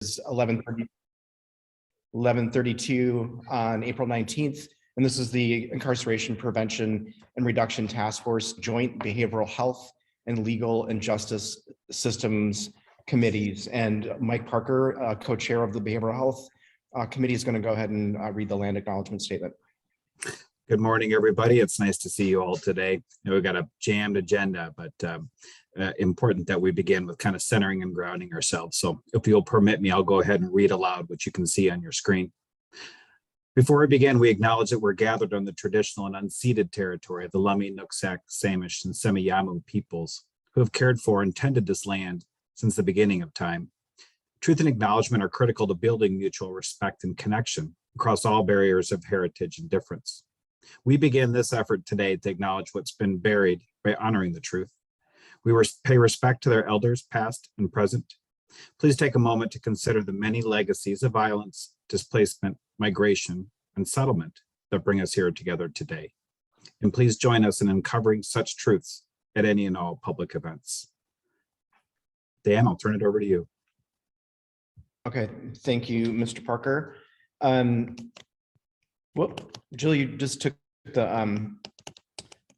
is 11:32 on April 19th. And this is the Incarceration Prevention and Reduction Task Force Joint Behavioral Health and Legal and Justice Systems Committees. And Mike Parker, co-chair of the Behavioral Health Committee, is going to go ahead and read the land acknowledgement statement. Good morning, everybody. It's nice to see you all today. We've got a jammed agenda, but important that we begin with kind of centering and grounding ourselves. So if you'll permit me, I'll go ahead and read aloud what you can see on your screen. Before we begin, we acknowledge that we're gathered on the traditional and unceded territory of the Lummi, Nooksack, Samish, and Semiahmoo peoples who have cared for and tended this land since the beginning of time. Truth and acknowledgement are critical to building mutual respect and connection across all barriers of heritage and difference. We begin this effort today to acknowledge what's been buried by honoring the truth. We pay respect to their elders, past and present. Please take a moment to consider the many legacies of violence, displacement, migration, and settlement that bring us here together today. And please join us in uncovering such truths at any and all public events. Dan, I'll turn it over to you. Okay, thank you, Mr. Parker. Jill, you just took the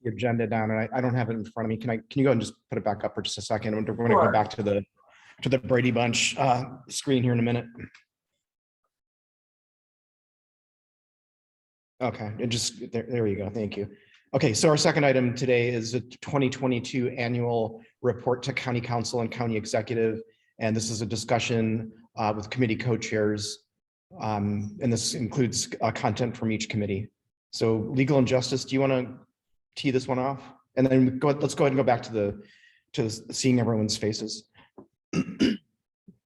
agenda down, and I don't have it in front of me. Can you go and just put it back up for just a second? We're going to go back to the Brady Bunch screen here in a minute. Okay, there you go. Thank you. Okay, so our second item today is a 2022 annual report to County Council and County Executive, and this is a discussion with committee co-chairs, and this includes content from each committee. So Legal and Justice, do you want to tee this one off? And then let's go ahead and go back to seeing everyone's faces.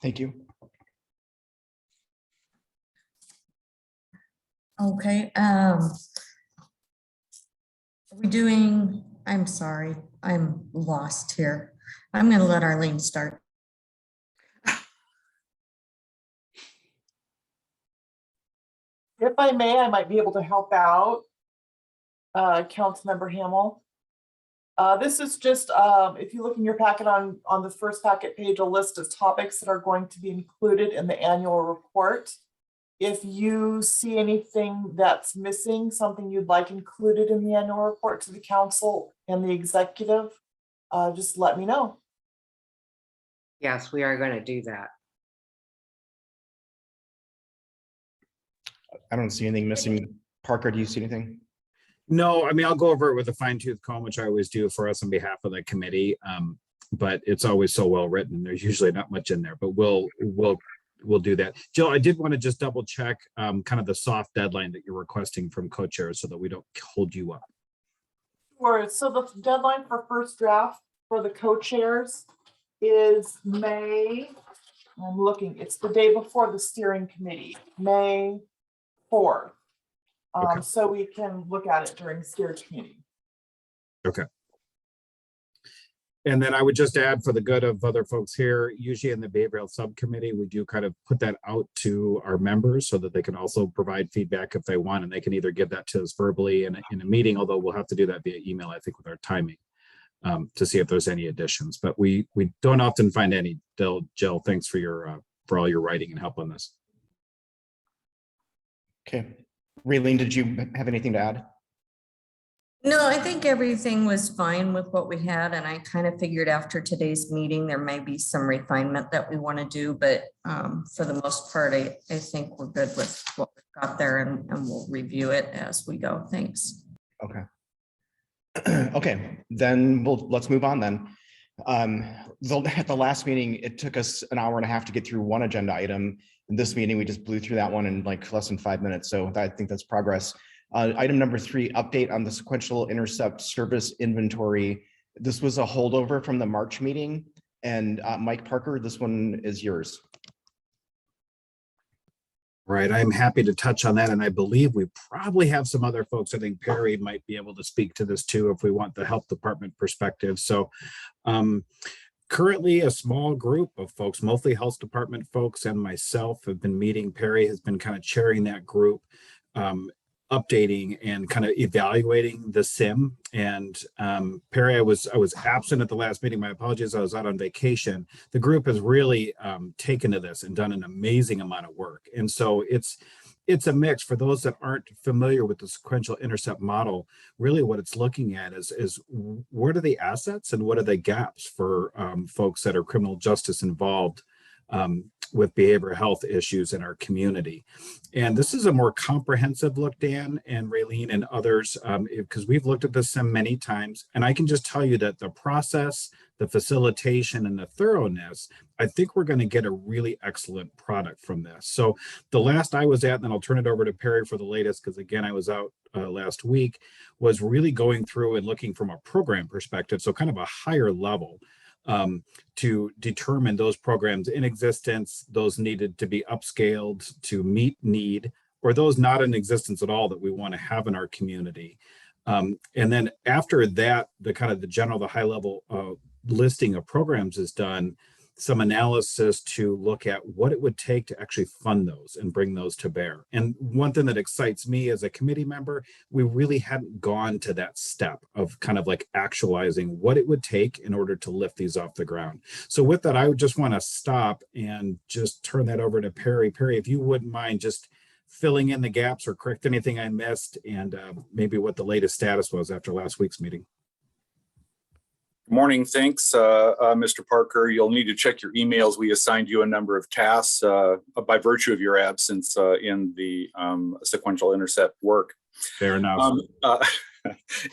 Thank you. Okay. Are we doing, I'm sorry, I'm lost here. I'm going to let Arlene start. If I may, I might be able to help out Councilmember Hamel. This is just, if you look in your packet on the first packet page, a list of topics that are going to be included in the annual report. If you see anything that's missing, something you'd like included in the annual report to the council and the executive, just let me know. Yes, we are going to do that. I don't see anything missing. Parker, do you see anything? No, I mean, I'll go over it with a fine-tooth comb, which I always do for us on behalf of the committee. But it's always so well written. There's usually not much in there, but we'll do that. Jill, I did want to just double check kind of the soft deadline that you're requesting from co-chairs so that we don't hold you up. Sure. So the deadline for first draft for the co-chairs is May. I'm looking. It's the day before the steering committee, May 4th. Okay. So we can look at it during steering committee. Okay. And then I would just add, for the good of other folks here, usually in the behavioral subcommittee, we do kind of put that out to our members so that they can also provide feedback if they want, and they can either give that to us verbally in a meeting, although we'll have to do that via email, I think, with our timing to see if there's any additions. But we don't often find any. Jill, thanks for all your writing and help on this. Okay. Raylene, did you have anything to add? No, I think everything was fine with what we had, and I kind of figured after today's meeting there may be some refinement that we want to do, but for the most part, I think we're good with what we've got there, and we'll review it as we go. Thanks. Okay. Okay, then let's move on then. At the last meeting, it took us an hour and a half to get through one agenda item. In this meeting, we just blew through that one in like less than 5 minutes. So I think that's progress. Item number 3, update on the sequential intercept service inventory. This was a holdover from the March meeting. And Mike Parker, this one is yours. Right, I'm happy to touch on that. And I believe we probably have some other folks. I think Perry might be able to speak to this too, if we want the health department perspective. So currently a small group of folks, mostly health department folks and myself, have been meeting. Perry has been kind of chairing that group. updating and kind of evaluating the sim. And Perry, I was absent at the last meeting. My apologies. I was out on vacation. The group has really taken to this and done an amazing amount of work. And so it's a mix. For those that aren't familiar with the sequential intercept model, really what it's looking at is what are the assets and what are the gaps for folks that are criminal justice involved with behavioral health issues in our community. And this is a more comprehensive look, Dan and Raylene and others, because we've looked at this many times. And I can just tell you that the process, the facilitation, and the thoroughness, I think we're going to get a really excellent product from this. So the last I was at, and then I'll turn it over to Perry for the latest, because again, I was out last week, was really going through and looking from a program perspective. So kind of a higher level to determine those programs in existence, those needed to be upscaled to meet need, or those not in existence at all that we want to have in our community. And then after that, the high level listing of programs is done, some analysis to look at what it would take to actually fund those and bring those to bear. And one thing that excites me as a committee member, we really hadn't gone to that step of kind of like actualizing what it would take in order to lift these off the ground. So with that, I would just want to stop and just turn that over to Perry. Perry, if you wouldn't mind just filling in the gaps or correct anything I missed, and maybe what the latest status was after last week's meeting. Good morning. Thanks, Mr. Parker. You'll need to check your emails. We assigned you a number of tasks by virtue of your absence in the sequential intercept work. Fair enough.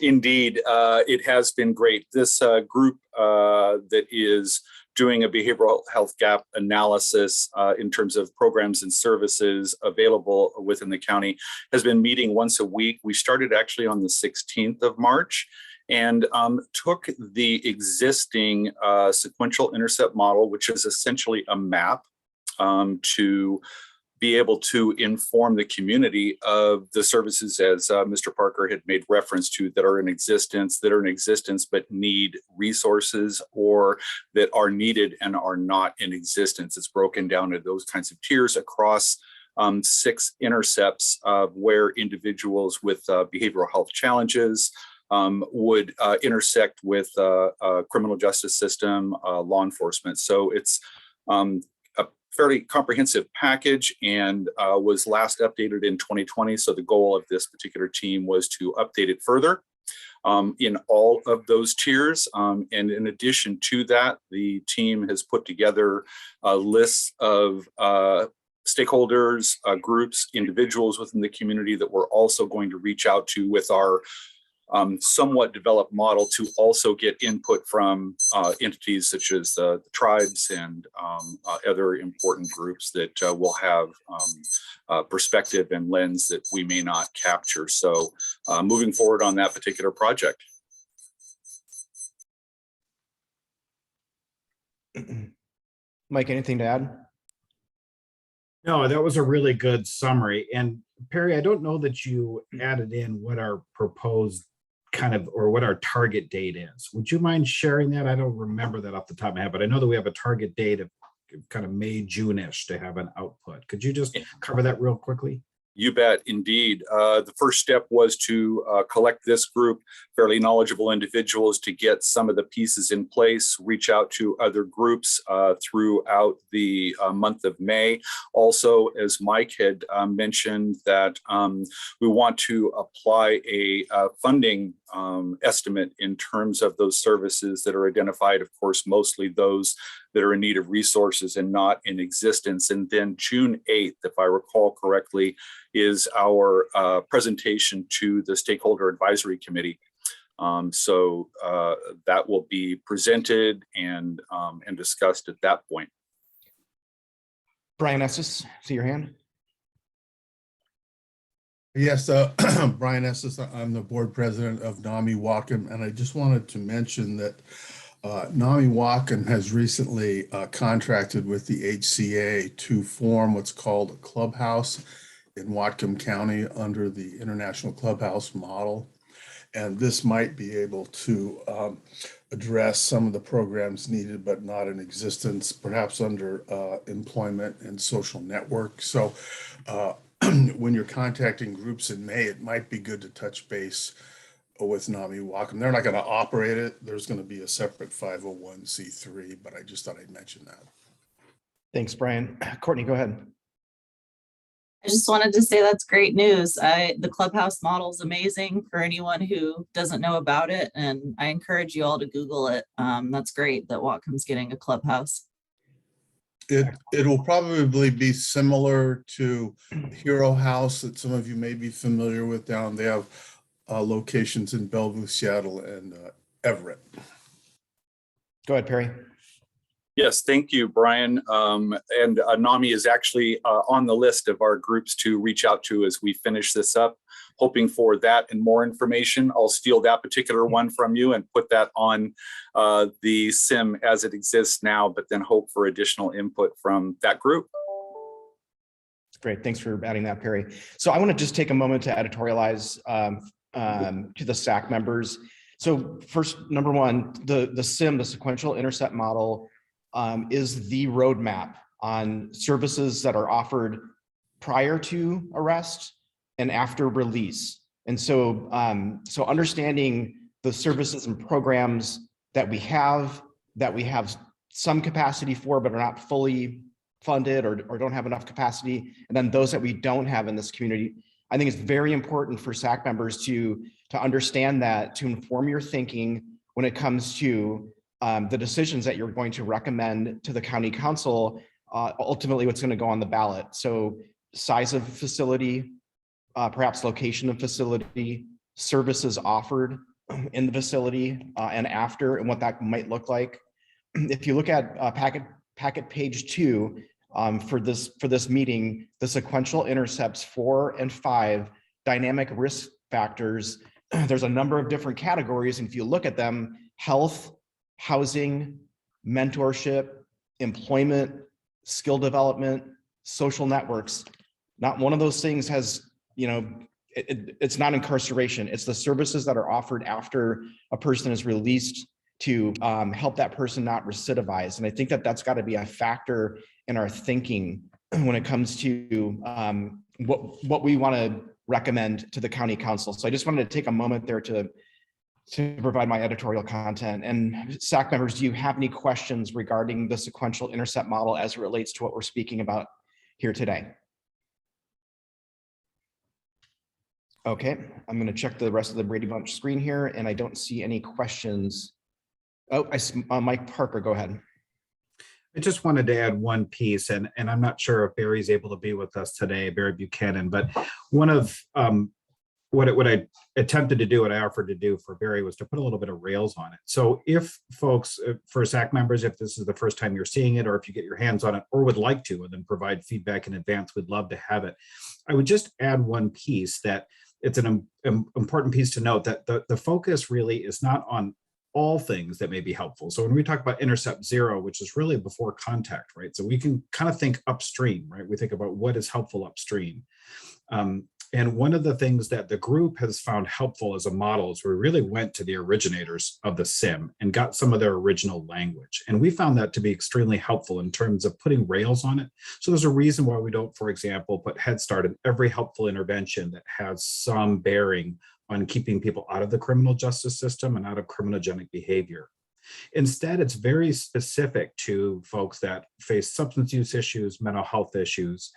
Indeed, it has been great. This group that is doing a behavioral health gap analysis in terms of programs and services available within the county has been meeting once a week. We started actually on the 16th of March. And took the existing sequential intercept model, which is essentially a map to be able to inform the community of the services, as Mr. Parker had made reference to, that are in existence but need resources, or that are needed and are not in existence. It's broken down into those kinds of tiers across 6 intercepts where individuals with behavioral health challenges would intersect with criminal justice system, law enforcement. So it's a fairly comprehensive package, and was last updated in 2020. So the goal of this particular team was to update it further in all of those tiers. And in addition to that, the team has put together a list of stakeholders, groups, individuals within the community that we're also going to reach out to with our somewhat developed model to also get input from entities such as the tribes and other important groups that will have perspective and lens that we may not capture. So moving forward on that particular project. Mike, anything to add? No, that was a really good summary. And Perry, I don't know that you added in what our proposed or what our target date is. Would you mind sharing that? I don't remember that off the top of my head, but I know that we have a target date of kind of May, June-ish to have an output. Could you just cover that real quickly? You bet, indeed. The first step was to collect this group, fairly knowledgeable individuals, to get some of the pieces in place, reach out to other groups throughout the month of May. Also, as Mike had mentioned, that we want to apply a funding estimate in terms of those services that are identified, of course, mostly those that are in need of resources and not in existence. And then June 8th, if I recall correctly, is our presentation to the Stakeholder Advisory Committee. So that will be presented and discussed at that point. Brian Estes, see your hand. Yes, Brian Estes, I'm the board president of NAMI Whatcom, and I just wanted to mention that NAMI Whatcom has recently contracted with the HCA to form what's called a clubhouse in Whatcom County under the International Clubhouse model. And this might be able to address some of the programs needed but not in existence, perhaps under employment and social network. So when you're contacting groups in May, it might be good to touch base with NAMI Wacom. They're not going to operate it. There's going to be a separate 501c3, but I just thought I'd mention that. Thanks, Brian. Courtney, go ahead. I just wanted to say that's great news. The Clubhouse model is amazing for anyone who doesn't know about it, and I encourage you all to Google it. That's great that Whatcom's getting a Clubhouse. It will probably be similar to Hero House that some of you may be familiar with down. They have locations in Bellevue, Seattle, and Everett. Go ahead, Perry. Yes, thank you, Brian. And NAMI is actually on the list of our groups to reach out to as we finish this up, hoping for that and more information. I'll steal that particular one from you and put that on the SIM as it exists now, but then hope for additional input from that group. Great. Thanks for adding that, Perry. So I want to just take a moment to editorialize to the SAC members. So first, number one, the SIM, the sequential intercept model, is the roadmap on services that are offered prior to arrest and after release. And so, so understanding the services and programs that we have some capacity for, but are not fully funded or don't have enough capacity, and then those that we don't have in this community, I think it's very important for SAC members to understand that, to inform your thinking when it comes to the decisions that you're going to recommend to the county council, ultimately what's going to go on the ballot. So size of facility, perhaps location of facility, services offered in the facility and after, and what that might look like. If you look at packet page 2 for this meeting, the sequential intercepts 4 and 5 dynamic risk factors, there's a number of different categories. And if you look at them, health, housing, mentorship, employment, skill development, social networks. Not one of those things has, it's not incarceration. It's the services that are offered after a person is released to help that person not recidivize. And I think that that's got to be a factor in our thinking when it comes to what we want to recommend to the county council. So I just wanted to take a moment there to provide my editorial content. And SAC members, do you have any questions regarding the sequential intercept model as it relates to what we're speaking about here today? Okay, I'm going to check the rest of the Brady Bunch screen here, and I don't see any questions. Oh, I see Mike Parker, go ahead. I just wanted to add one piece, and I'm not sure if Barry's able to be with us today, Barry Buchanan, but one of what I attempted to do, what I offered to do for Barry was to put a little bit of rails on it. So if folks, for SAC members, if this is the first time you're seeing it, or if you get your hands on it or would like to, and then provide feedback in advance, we'd love to have it. I would just add one piece that it's an important piece to note, that the focus really is not on all things that may be helpful. So when we talk about intercept 0, which is really before contact, right? So we can kind of think upstream, right? We think about what is helpful upstream. And one of the things that the group has found helpful as a model is we really went to the originators of the SIM and got some of their original language. And we found that to be extremely helpful in terms of putting rails on it. So there's a reason why we don't, for example, put Head Start in every helpful intervention that has some bearing on keeping people out of the criminal justice system and out of criminogenic behavior. Instead, it's very specific to folks that face substance use issues, mental health issues.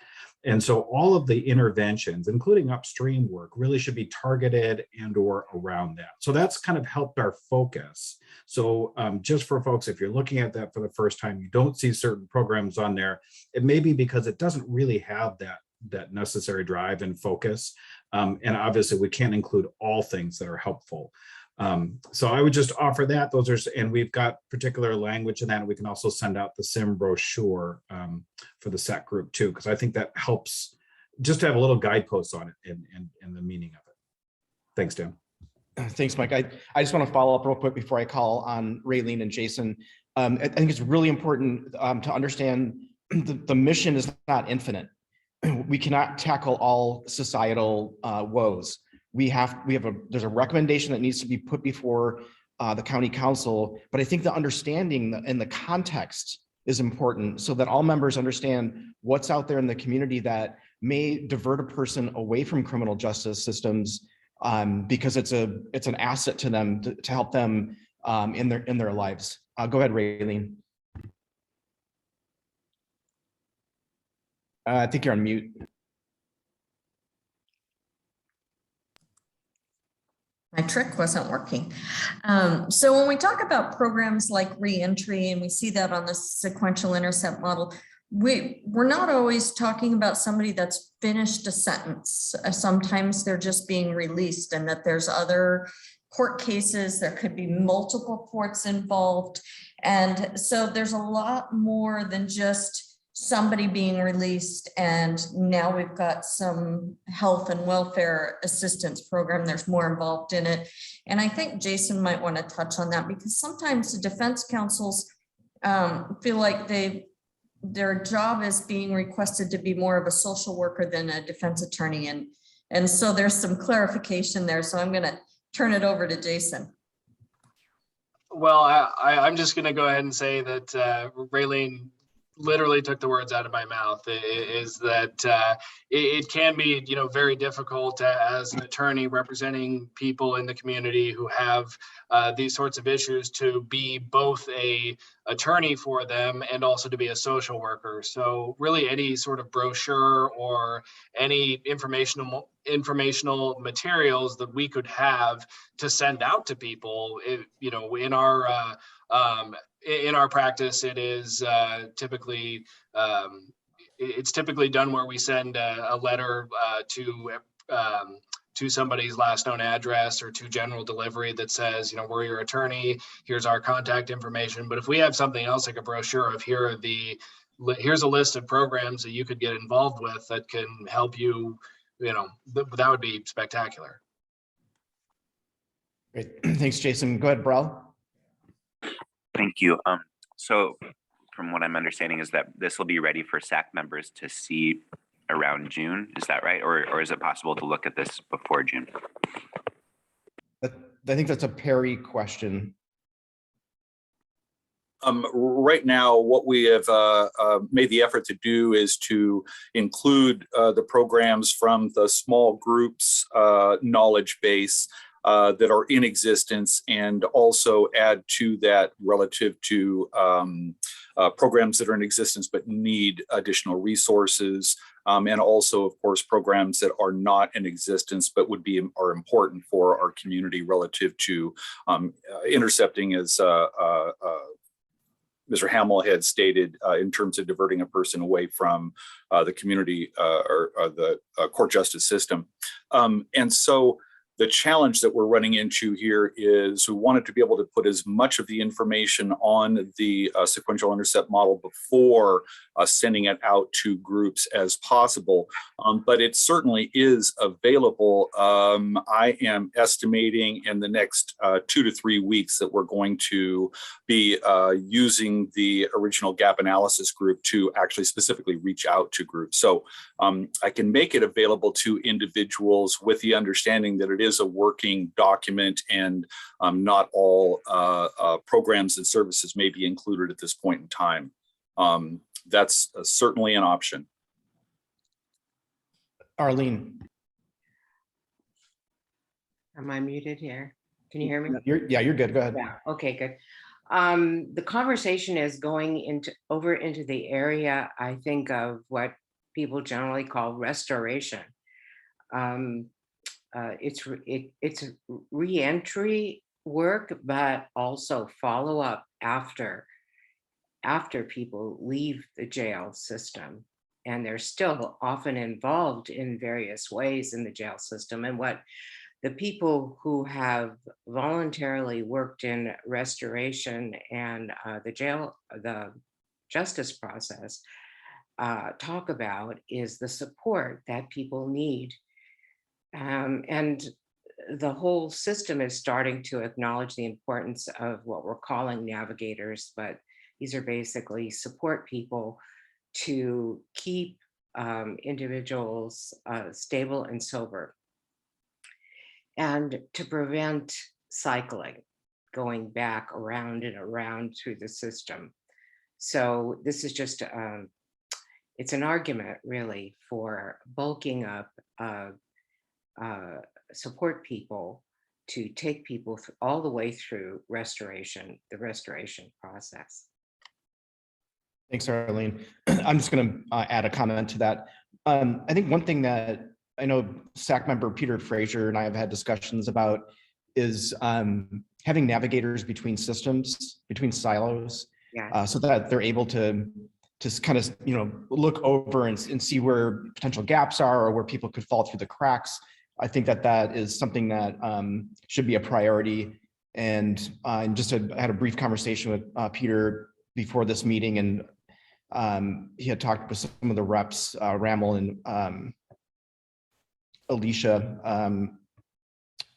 And so all of the interventions, including upstream work, really should be targeted and or around that. So that's kind of helped our focus. So just for folks, if you're looking at that for the first time, you don't see certain programs on there, it may be because it doesn't really have that necessary drive and focus. And obviously we can't include all things that are helpful. So I would just offer that. Those are, and we've got particular language in that. We can also send out the SIM brochure for the SAC group too, because I think that helps just to have a little guidepost on it and the meaning of it. Thanks, Dan. Thanks, Mike. I just want to follow up real quick before I call on Raylene and Jason. I think it's really important to understand the mission is not infinite. We cannot tackle all societal woes. There's a recommendation that needs to be put before the county council, but I think the understanding and the context is important so that all members understand what's out there in the community that may divert a person away from criminal justice systems, because it's an asset to them to help them in their lives. Go ahead, Raylene. I think you're on mute. My trick wasn't working. So when we talk about programs like Reentry, and we see that on the sequential intercept model, we're not always talking about somebody that's finished a sentence. Sometimes they're just being released, and that there's other court cases, there could be multiple courts involved. And so there's a lot more than just somebody being released and now we've got some health and welfare assistance program. There's more involved in it. And I think Jason might want to touch on that, because sometimes the defense counsels feel like their job is being requested to be more of a social worker than a defense attorney. And so there's some clarification there. So I'm going to turn it over to Jason. Well, I'm just going to go ahead and say that Raylene literally took the words out of my mouth. Is that it can be, very difficult as an attorney representing people in the community who have these sorts of issues to be both a attorney for them and also to be a social worker. So really any sort of brochure or any informational materials that we could have to send out to people, in our practice, it is typically done where we send a letter to somebody's last known address or to general delivery that says, we're your attorney, here's our contact information. But if we have something else like a brochure of here's a list of programs that you could get involved with that can help you, that would be spectacular. Great. Thanks, Jason. Go ahead, Brel. Thank you. So from what I'm understanding is that this will be ready for SAC members to see around June. Is that right? Or is it possible to look at this before June? I think that's a Perry question. Right now, what we have made the effort to do is to include the programs from the small groups knowledge base that are in existence, and also add to that relative to programs that are in existence but need additional resources, and also, of course, programs that are not in existence but are important for our community relative to intercepting, as Mr. Hamill had stated, in terms of diverting a person away from the community or the court justice system. And so the challenge that we're running into here is we wanted to be able to put as much of the information on the sequential intercept model before sending it out to groups as possible. But it certainly is available. I am estimating in the next 2 to 3 weeks that we're going to be using the original gap analysis group to actually specifically reach out to groups. So I can make it available to individuals with the understanding that it is a working document, and not all programs and services may be included at this point in time. That's certainly an option. Arlene. Am I muted here? Can you hear me? You're good. Go ahead. Yeah. Okay, good. The conversation is going over into the area, I think, of what people generally call restoration. It's reentry work, but also follow up after people leave the jail system, and they're still often involved in various ways in the jail system. And what the people who have voluntarily worked in restoration and the justice process talk about is the support that people need. And the whole system is starting to acknowledge the importance of what we're calling navigators, but these are basically support people to keep individuals stable and sober, and to prevent cycling, going back around and around through the system. So this is just, it's an argument really for bulking up support people to take people all the way through restoration, the restoration process. Thanks, Arlene. I'm just going to add a comment to that. I think one thing that I know SAC member Peter Fraser and I have had discussions about is having navigators between systems, between silos, Yeah. so that they're able to just kind of, look over and see where potential gaps are or where people could fall through the cracks. I think that that is something that should be a priority. And just had a brief conversation with Peter before this meeting, and he had talked with some of the reps, Ramel and Alicia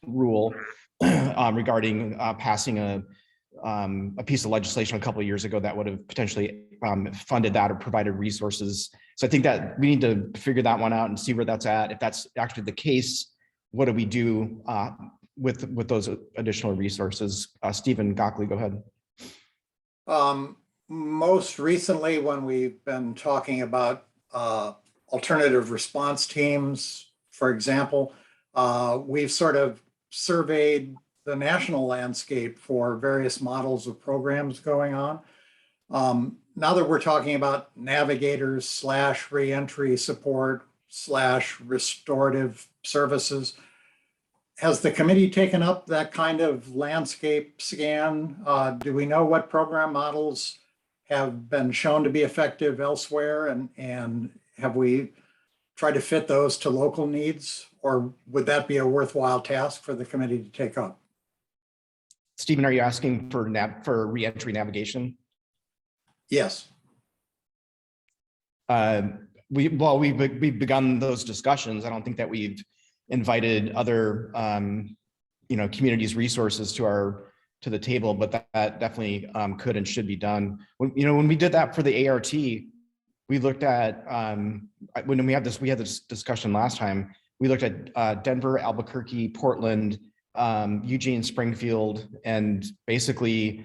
Rule, regarding passing a piece of legislation a couple of years ago that would have potentially funded that or provided resources. So I think that we need to figure that one out and see where that's at. If that's actually the case, what do we do with those additional resources? Stephen Gockley, go ahead. Most recently, when we've been talking about alternative response teams, for example, we've sort of surveyed the national landscape for various models of programs going on. Now that we're talking about navigators / reentry support / restorative services, has the committee taken up that kind of landscape scan? Do we know what program models have been shown to be effective elsewhere, and have we tried to fit those to local needs, or would that be a worthwhile task for the committee to take up? Stephen, are you asking for reentry navigation? Yes. We've begun those discussions. I don't think that we've invited other communities' resources to the table, but that definitely could and should be done. When we did that for the ART, we looked at when we had this discussion last time. We looked at Denver, Albuquerque, Portland, Eugene, Springfield, and basically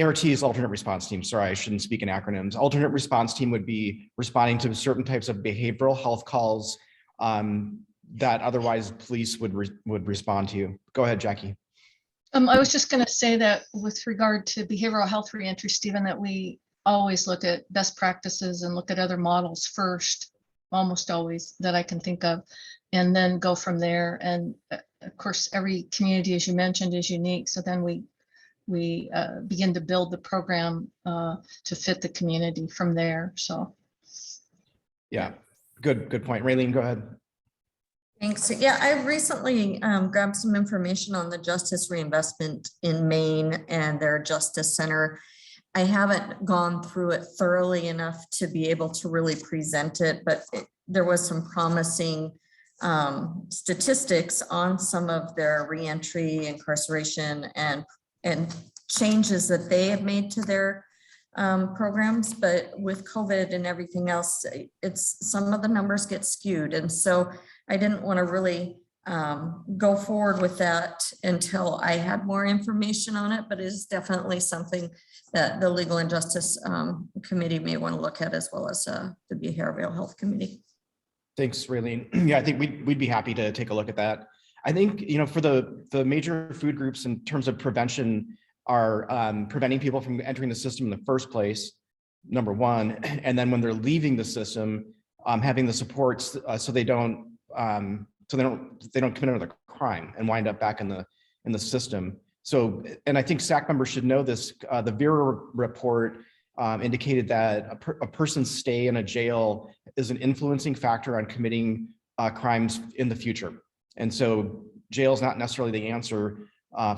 ART is alternate response team. Sorry, I shouldn't speak in acronyms. Alternate response team would be responding to certain types of behavioral health calls that otherwise police would respond to. Go ahead, Jackie. I was just going to say that with regard to behavioral health reentry, Stephen, that we always look at best practices and look at other models first, almost always, that I can think of, and then go from there. And of course, every community, as you mentioned, is unique. So then we begin to build the program to fit the community from there. So, yeah, good point. Raylene, go ahead. Thanks. Yeah, I recently grabbed some information on the Justice Reinvestment in Maine and their Justice Center. I haven't gone through it thoroughly enough to be able to really present it, but there was some promising statistics on some of their reentry, incarceration, and changes that they have made to their programs. But with COVID and everything else, some of the numbers get skewed. And so I didn't want to really go forward with that until I had more information on it, but it is definitely something that the Legal and Justice Committee may want to look at, as well as the Behavioral Health Committee. Thanks, Raylene. Yeah, I think we'd be happy to take a look at that. I think, for the major food groups in terms of prevention are preventing people from entering the system in the first place, number one, and then when they're leaving the system, having the supports so they don't commit another crime and wind up back in the system. So, and I think SAC members should know this. The Vera report indicated that a person's stay in a jail is an influencing factor on committing crimes in the future. And so jail is not necessarily the answer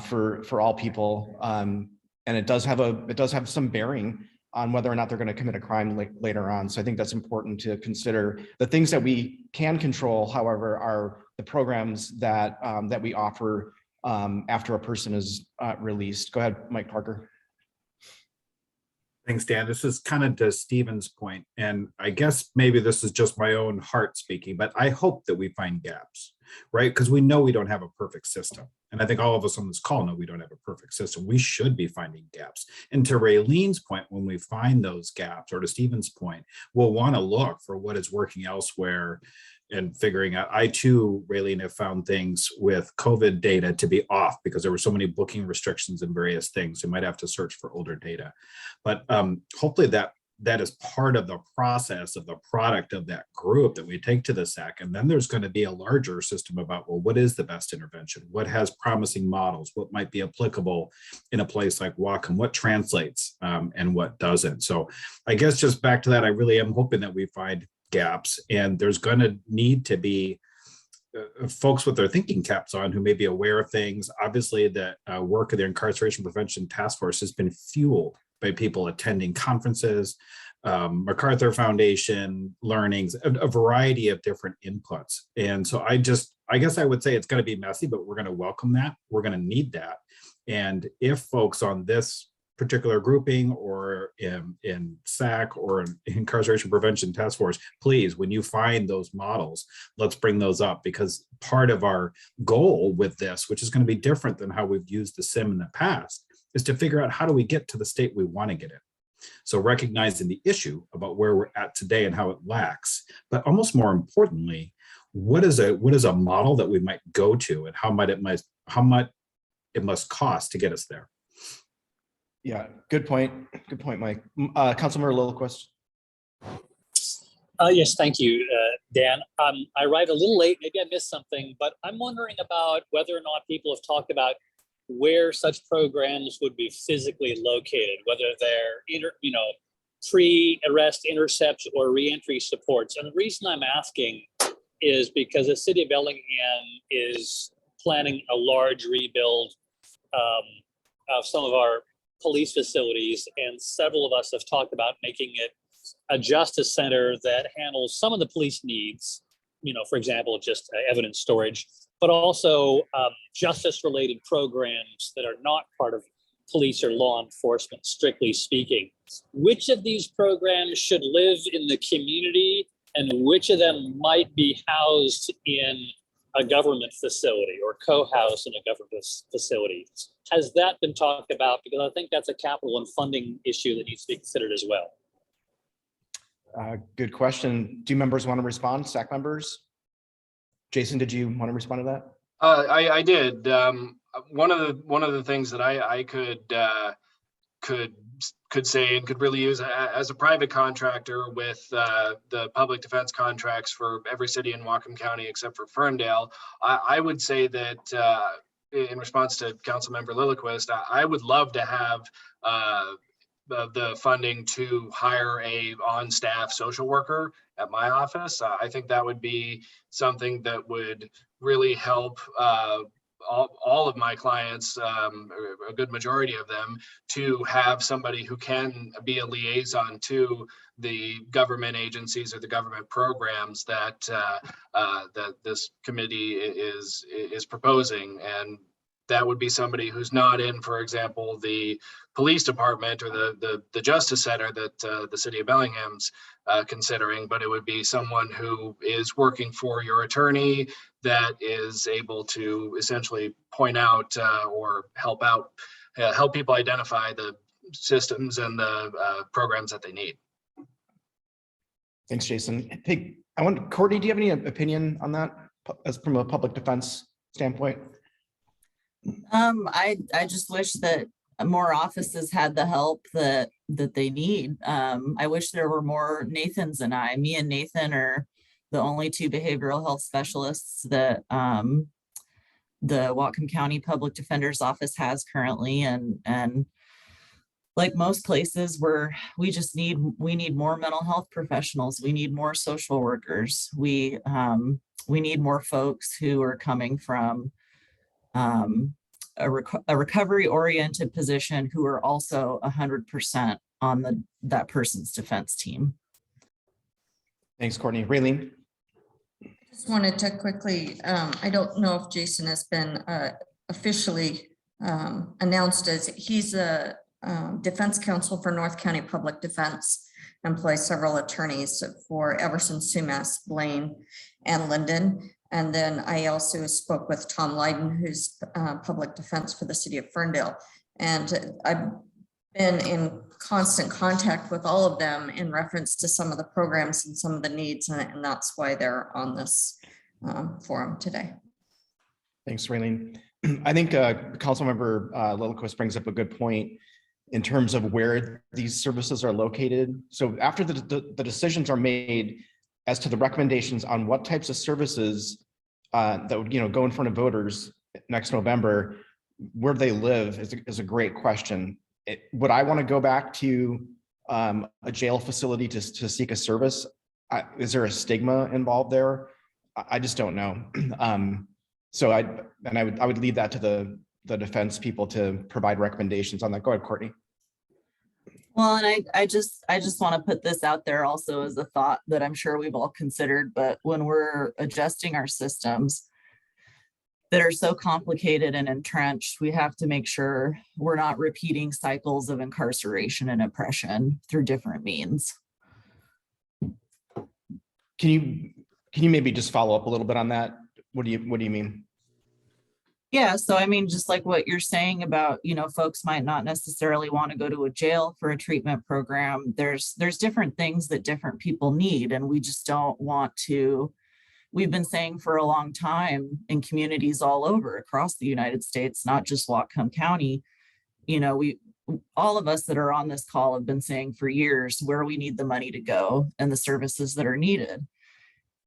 for all people. And it does have some bearing on whether or not they're going to commit a crime later on. So I think that's important to consider. The things that we can control, however, are the programs that we offer after a person is released. Go ahead, Mike Parker. Thanks, Dan. This is kind of to Stephen's point, and I guess maybe this is just my own heart speaking, but I hope that we find gaps. right? Because we know we don't have a perfect system. And I think all of us on this call know we don't have a perfect system. We should be finding gaps. And to Raylene's point, when we find those gaps, or to Stephen's point, we'll want to look for what is working elsewhere and figuring out. I too, Raylene, have found things with COVID data to be off because there were so many booking restrictions and various things. You might have to search for older data. But hopefully that is part of the process of the product of that group that we take to the SAC. And then there's going to be a larger system about, well, what is the best intervention? What has promising models? What might be applicable in a place like Whatcom? What translates and what doesn't? So I guess just back to that, I really am hoping that we find gaps, and there's going to need to be folks with their thinking caps on who may be aware of things. Obviously, the work of the Incarceration Prevention Task Force has been fueled by people attending conferences, MacArthur Foundation learnings, a variety of different inputs. And so I guess I would say it's going to be messy, but we're going to welcome that. We're going to need that. And if folks on this particular grouping or in SAC or in Incarceration Prevention Task Force, please, when you find those models, let's bring those up, because part of our goal with this, which is going to be different than how we've used the SIM in the past, is to figure out how do we get to the state we want to get in. So recognizing the issue about where we're at today and how it lacks, but almost more importantly, what is a model that we might go to, and how much it must cost to get us there. Yeah, good point. Good point, Mike. Councilmember Lillquist. Yes, thank you, Dan. I arrived a little late, maybe I missed something, but I'm wondering about whether or not people have talked about where such programs would be physically located, whether they're pre-arrest intercepts or reentry supports. And the reason I'm asking is because the city of Bellingham is planning a large rebuild of some of our police facilities, and several of us have talked about making it a justice center that handles some of the police needs, for example, just evidence storage, but also justice-related programs that are not part of police or law enforcement, strictly speaking. Which of these programs should live in the community, and which of them might be housed in a government facility or co-housed in a government facility? Has that been talked about? Because I think that's a capital and funding issue that needs to be considered as well. Good question. Do members want to respond? SAC members? Jason, did you want to respond to that? I did. One of the things that I could say and could really use as a private contractor with the public defense contracts for every city in Whatcom County except for Ferndale, I would say that in response to Councilmember Lillquist, I would love to have the funding to hire a on-staff social worker at my office. I think that would be something that would really help all of my clients, a good majority of them, to have somebody who can be a liaison to the government agencies or the government programs that that this committee is proposing. And that would be somebody who's not in, for example, the police department or the justice center that the city of Bellingham's considering, but it would be someone who is working for your attorney that is able to essentially point out or help people identify the systems and the programs that they need. Thanks, Jason. Hey, Courtney, do you have any opinion on that as from a public defense standpoint? I just wish that more offices had the help that they need. I wish there were more Nathans and I. Me and Nathan are the only two behavioral health specialists that the Whatcom County Public Defender's Office has currently, and like most places we need more mental health professionals. We need more social workers. We need more folks who are coming from a recovery-oriented position who are also 100% on that person's defense team. Thanks, Courtney. Raylene? I just wanted to quickly, I don't know if Jason has been officially announced as, he's a defense counsel for North County Public Defense, employs several attorneys for Everson, Sumas, Blaine, and Linden. And then I also spoke with Tom Lydon, who's public defense for the city of Ferndale. And I've been in constant contact with all of them in reference to some of the programs and some of the needs. And that's why they're on this forum today. Thanks, Raylene. I think Councilmember Lilliquist brings up a good point in terms of where these services are located. So after the decisions are made as to the recommendations on what types of services that would go in front of voters next November, where they live is a great question. Would I want to go back to a jail facility to seek a service? Is there a stigma involved there? I just don't know. So I would leave that to the defense people to provide recommendations on that. Go ahead, Courtney. Well, and I just want to put this out there also as a thought that I'm sure we've all considered, but when we're adjusting our systems that are so complicated and entrenched, we have to make sure we're not repeating cycles of incarceration and oppression through different means. Can you maybe just follow up a little bit on that? What do you mean? Yeah, so I mean, just like what you're saying about, folks might not necessarily want to go to a jail for a treatment program. There's different things that different people need, and we just don't want to. We've been saying for a long time in communities all over across the United States, not just Whatcom County, all of us that are on this call have been saying for years where we need the money to go and the services that are needed.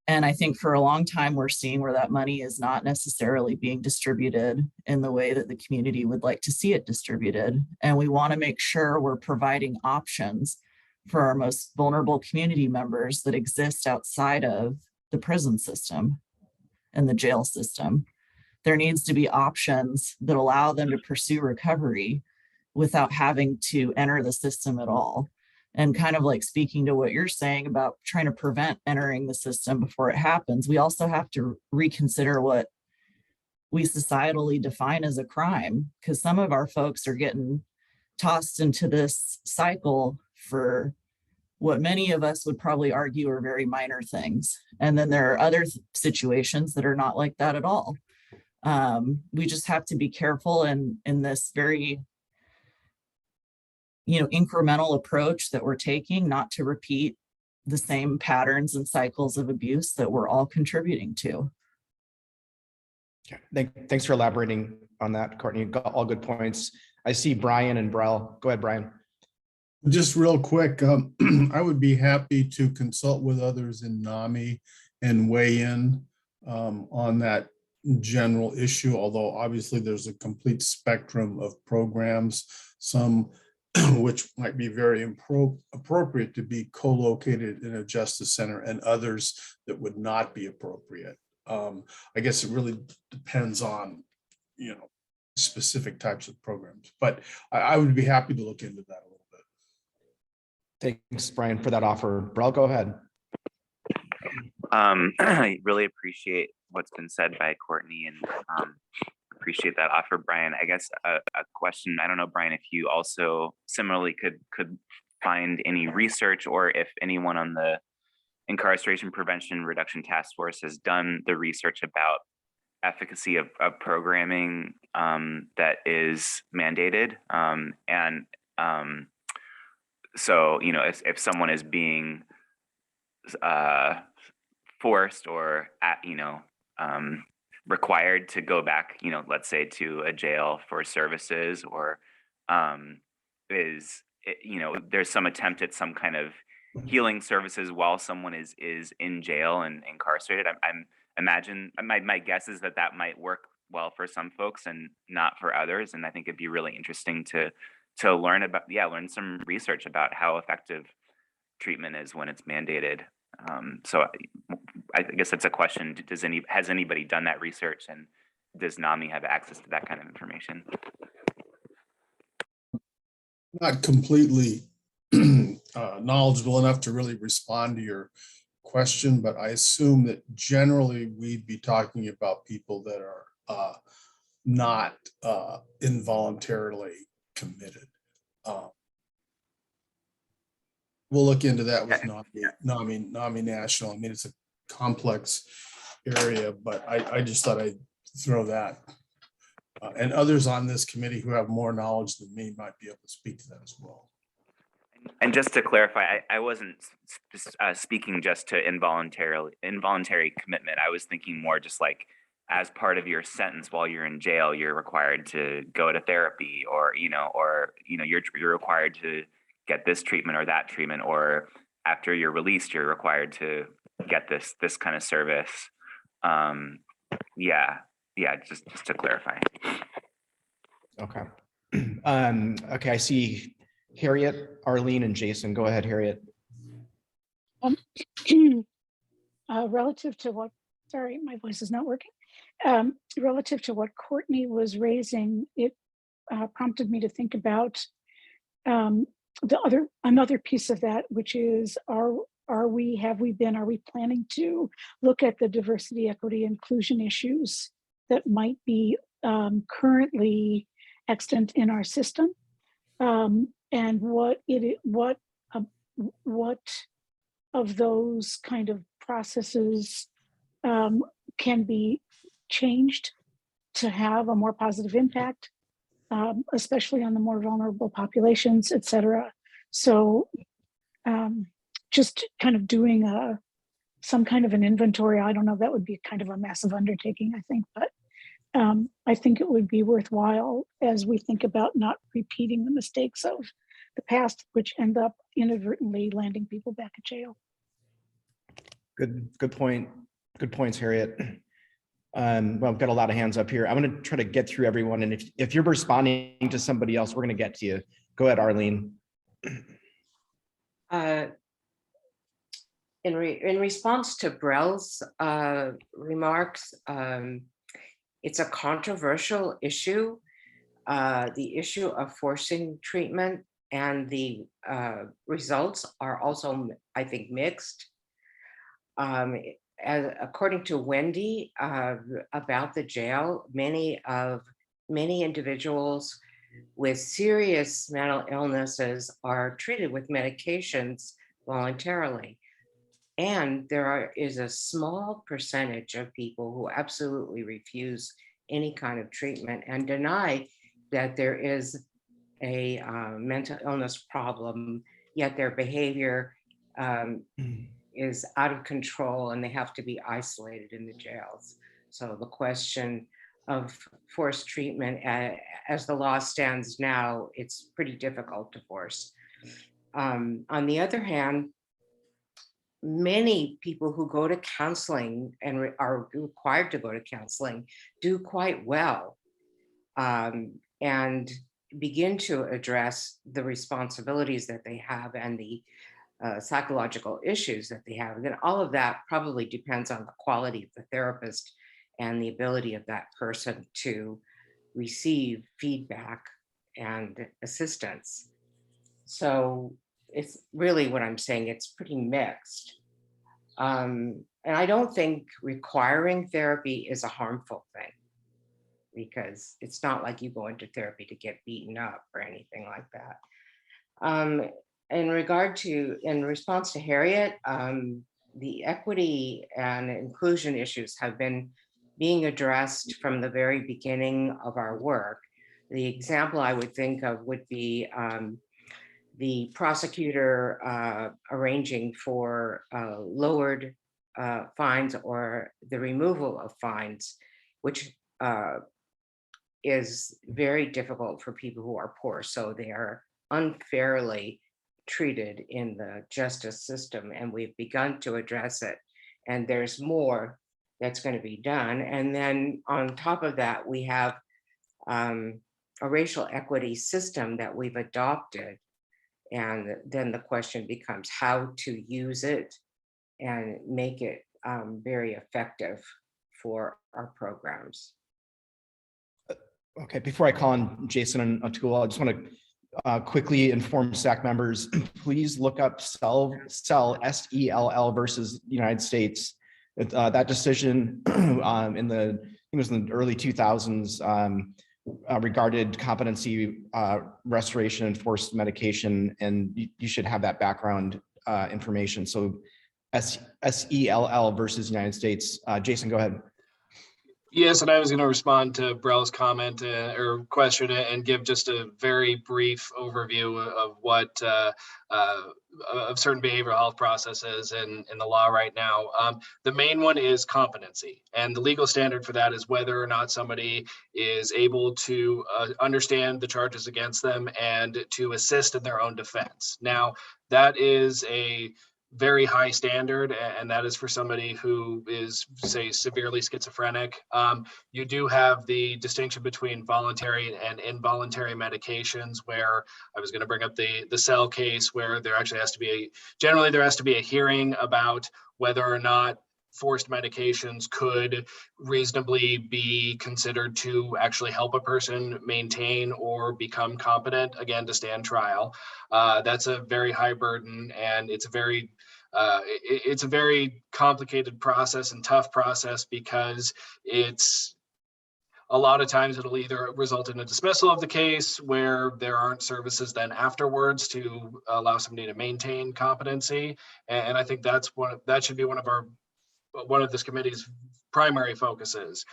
And I think for a long time, we're seeing where that money is not necessarily being distributed in the way that the community would like to see it distributed. And we want to make sure we're providing options for our most vulnerable community members that exist outside of the prison system and the jail system. There needs to be options that allow them to pursue recovery without having to enter the system at all. And kind of like speaking to what you're saying about trying to prevent entering the system before it happens, we also have to reconsider what we societally define as a crime, because some of our folks are getting tossed into this cycle for what many of us would probably argue are very minor things. And then there are other situations that are not like that at all. We just have to be careful in this very incremental approach that we're taking, not to repeat the same patterns and cycles of abuse that we're all contributing to. Thanks for elaborating on that, Courtney. Got all good points. I see Brian and Brell. Go ahead, Brian. Just real quick, I would be happy to consult with others in NAMI and weigh in on that general issue, although obviously there's a complete spectrum of programs, some which might be very appropriate to be co-located in a justice center, and others that would not be appropriate. I guess it really depends on, specific types of programs, but I would be happy to look into that a little bit. Thanks, Brian, for that offer. Brell, go ahead. I really appreciate what's been said by Courtney, and appreciate that offer, Brian. I guess a question, I don't know, Brian, if you also similarly could find any research, or if anyone on the Incarceration Prevention Reduction Task Force has done the research about efficacy of programming that is mandated. So, if someone is being forced or required to go back, let's say to a jail for services, or there's some attempt at some kind of healing services while someone is in jail and incarcerated. My guess is that might work well for some folks and not for others. And I think it'd be really interesting to learn some research about how effective treatment is when it's mandated. So I guess that's a question. Has anybody done that research, and does NAMI have access to that kind of information? Not completely knowledgeable enough to really respond to your question, but I assume that generally we'd be talking about people that are not involuntarily committed. We'll look into that with NAMI National. I mean, it's a complex area, but I just thought I'd throw that. And others on this committee who have more knowledge than me might be able to speak to that as well. And just to clarify, I wasn't speaking just to involuntary commitment. I was thinking more just like as part of your sentence while you're in jail, you're required to go to therapy, or you're required to get this treatment or that treatment, or after you're released, you're required to get this kind of service. Just to clarify. Okay. Okay, I see Harriet, Arlene, and Jason. Go ahead, Harriet. Relative to what, sorry, my voice is not working. Relative to what Courtney was raising, it prompted me to think about another piece of that, which is, are we planning to look at the diversity, equity, inclusion issues that might be currently extant in our system, and what of those kind of processes can be changed to have a more positive impact, especially on the more vulnerable populations, et cetera. So just kind of doing some kind of an inventory. I don't know, that would be kind of a massive undertaking, I think, but I think it would be worthwhile as we think about not repeating the mistakes of the past, which end up inadvertently landing people back at jail. Good point. Good points, Harriet. Well, I've got a lot of hands up here. I'm going to try to get through everyone. And if you're responding to somebody else, we're going to get to you. Go ahead, Arlene. In response to Brell's remarks, it's a controversial issue. The issue of forcing treatment and the results are also, I think, mixed. According to Wendy about the jail, many individuals with serious mental illnesses are treated with medications voluntarily. And there is a small percentage of people who absolutely refuse any kind of treatment and deny that there is a mental illness problem, yet their behavior is out of control and they have to be isolated in the jails. So the question of forced treatment, as the law stands now, it's pretty difficult to force. On the other hand, many people who go to counseling and are required to go to counseling do quite well and begin to address the responsibilities that they have and the psychological issues that they have. And then all of that probably depends on the quality of the therapist and the ability of that person to receive feedback and assistance. So it's really what I'm saying, it's pretty mixed. And I don't think requiring therapy is a harmful thing, because it's not like you go into therapy to get beaten up or anything like that. In response to Harriet, the equity and inclusion issues have been being addressed from the very beginning of our work. The example I would think of would be the prosecutor arranging for lowered fines or the removal of fines, which is very difficult for people who are poor. So they are unfairly treated in the justice system, and we've begun to address it. And there's more that's going to be done. And then on top of that, we have a racial equity system that we've adopted. And then the question becomes how to use it and make it very effective for our programs. Okay, before I call on Jason and Atul, I just want to quickly inform SAC members, please look up SELL versus the United States. That decision I think it was in the early 2000s regarded competency restoration and forced medication, and you should have that background information. So SELL versus United States. Jason, go ahead. Yes, and I was going to respond to Brell's comment or question and give just a very brief overview of what of certain behavioral health processes in the law right now. The main one is competency, and the legal standard for that is whether or not somebody is able to understand the charges against them and to assist in their own defense. Now, that is a very high standard, and that is for somebody who is, say, severely schizophrenic. You do have the distinction between voluntary and involuntary medications, where I was going to bring up the cell case, where there actually has to be generally there has to be a hearing about whether or not forced medications could reasonably be considered to actually help a person maintain or become competent, again, to stand trial. That's a very high burden, and it's a very complicated process and tough process, because it's a lot of times it'll either result in a dismissal of the case where there aren't services then afterwards to allow somebody to maintain competency. And I think that should be one of this committee's primary focuses.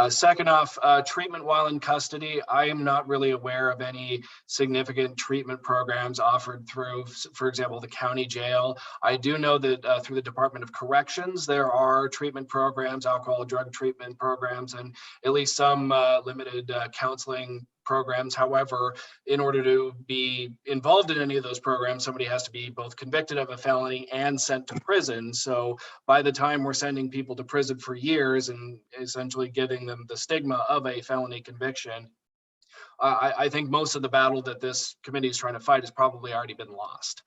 Second off, treatment while in custody. I am not really aware of any significant treatment programs offered through, for example, the county jail. I do know that through the Department of Corrections, there are treatment programs, alcohol, drug treatment programs, and at least some limited counseling programs. However, in order to be involved in any of those programs, somebody has to be both convicted of a felony and sent to prison. So by the time we're sending people to prison for years and essentially giving them the stigma of a felony conviction, I think most of the battle that this committee is trying to fight has probably already been lost.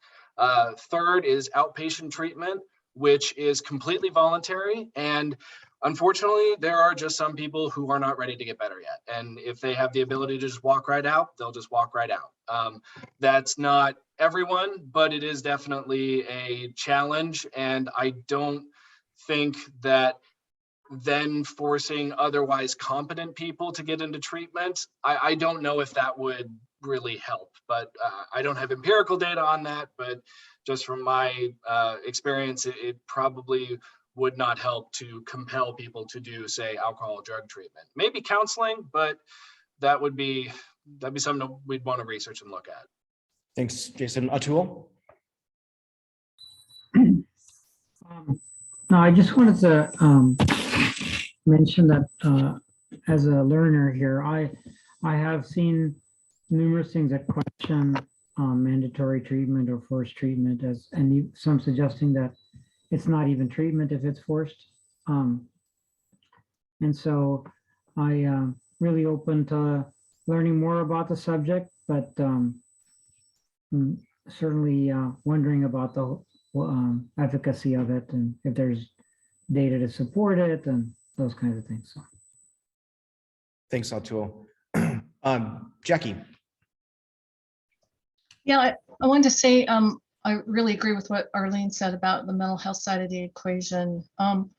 Third is outpatient treatment, which is completely voluntary. And unfortunately, there are just some people who are not ready to get better yet. And if they have the ability to just walk right out, they'll just walk right out. That's not everyone, but it is definitely a challenge. And I don't think that then forcing otherwise competent people to get into treatment, I don't know if that would really help. But I don't have empirical data on that, but just from my experience, it probably would not help to compel people to do, say, alcohol or drug treatment. Maybe counseling, but that'd be something we'd want to research and look at. Thanks, Jason. Atul? No, I just wanted to mention that as a learner here, I have seen numerous things that question mandatory treatment or forced treatment, and some suggesting that it's not even treatment if it's forced. And so I really open to learning more about the subject, but certainly wondering about the efficacy of it and if there's data to support it and those kinds of things. So. Thanks, Atul. Jackie. Yeah, I wanted to say I really agree with what Arlene said about the mental health side of the equation. And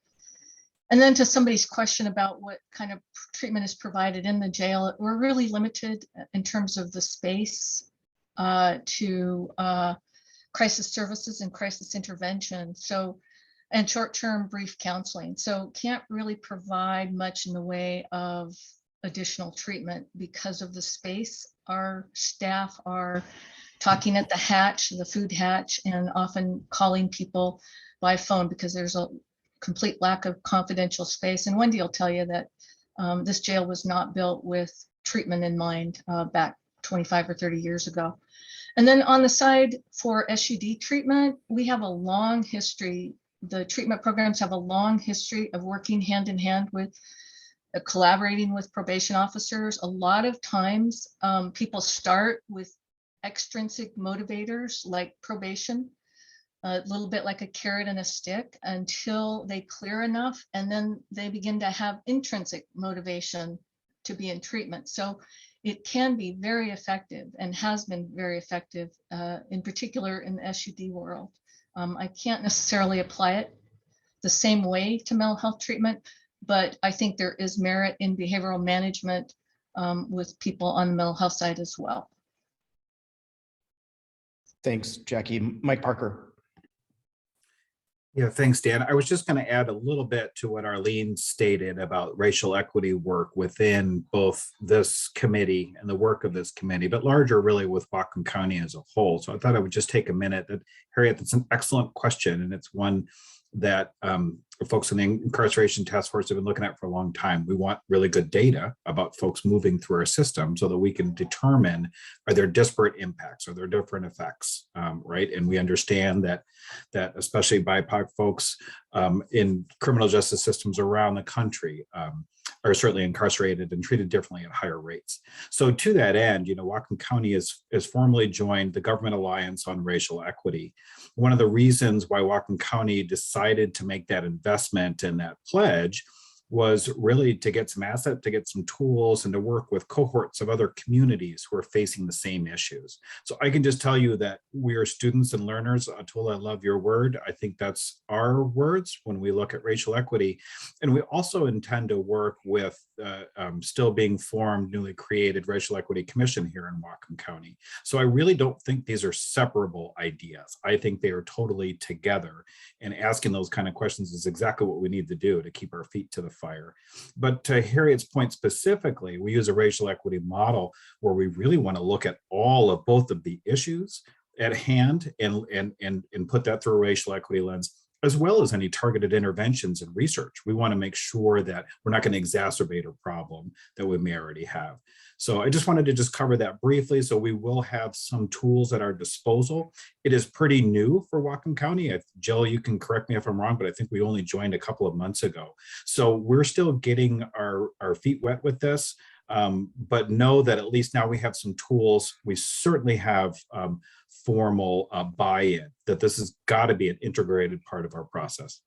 then to somebody's question about what kind of treatment is provided in the jail, we're really limited in terms of the space to crisis services and crisis intervention. So, and short-term brief counseling. So can't really provide much in the way of additional treatment because of the space. Our staff are talking at the hatch, the food hatch, and often calling people by phone because there's a complete lack of confidential space. And Wendy will tell you that this jail was not built with treatment in mind back 25 or 30 years ago. And then on the side for SUD treatment, we have a long history. The treatment programs have a long history of working hand in hand with collaborating with probation officers. A lot of times people start with extrinsic motivators like probation, a little bit like a carrot and a stick until they clear enough, and then they begin to have intrinsic motivation to be in treatment. So it can be very effective and has been very effective, in particular in the SUD world. I can't necessarily apply it the same way to mental health treatment, but I think there is merit in behavioral management with people on the mental health side as well. Thanks, Jackie. Mike Parker. Yeah, thanks, Dan. I was just going to add a little bit to what Arlene stated about racial equity work within both this committee and the work of this committee, but larger really with Whatcom County as a whole. So I thought I would just take a minute. Harriet, that's an excellent question, and it's one that folks in the incarceration task force have been looking at for a long time. We want really good data about folks moving through our system so that we can determine, are there disparate impacts, are there different effects, right? And we understand that especially BIPOC folks in criminal justice systems around the country are certainly incarcerated and treated differently at higher rates. So to that end, Whatcom County has formally joined the Government Alliance on Racial Equity. One of the reasons why Whatcom County decided to make that investment and that pledge was really to get some assets, to get some tools, and to work with cohorts of other communities who are facing the same issues. So I can just tell you that we are students and learners. Atul, I love your word. I think that's our words when we look at racial equity. And we also intend to work with still being formed, newly created Racial Equity Commission here in Whatcom County. So I really don't think these are separable ideas. I think they are totally together, and asking those kind of questions is exactly what we need to do to keep our feet to the fire. But to Harriet's point specifically, we use a racial equity model where we really want to look at all of both of the issues at hand and put that through a racial equity lens, as well as any targeted interventions and research. We want to make sure that we're not going to exacerbate a problem that we may already have. So I just wanted to just cover that briefly. So we will have some tools at our disposal. It is pretty new for Whatcom County. Jill, you can correct me if I'm wrong, but I think we only joined a couple of months ago. So we're still getting our feet wet with this, but know that at least now we have some tools. We certainly have formal buy-in that this has got to be an integrated part of our process.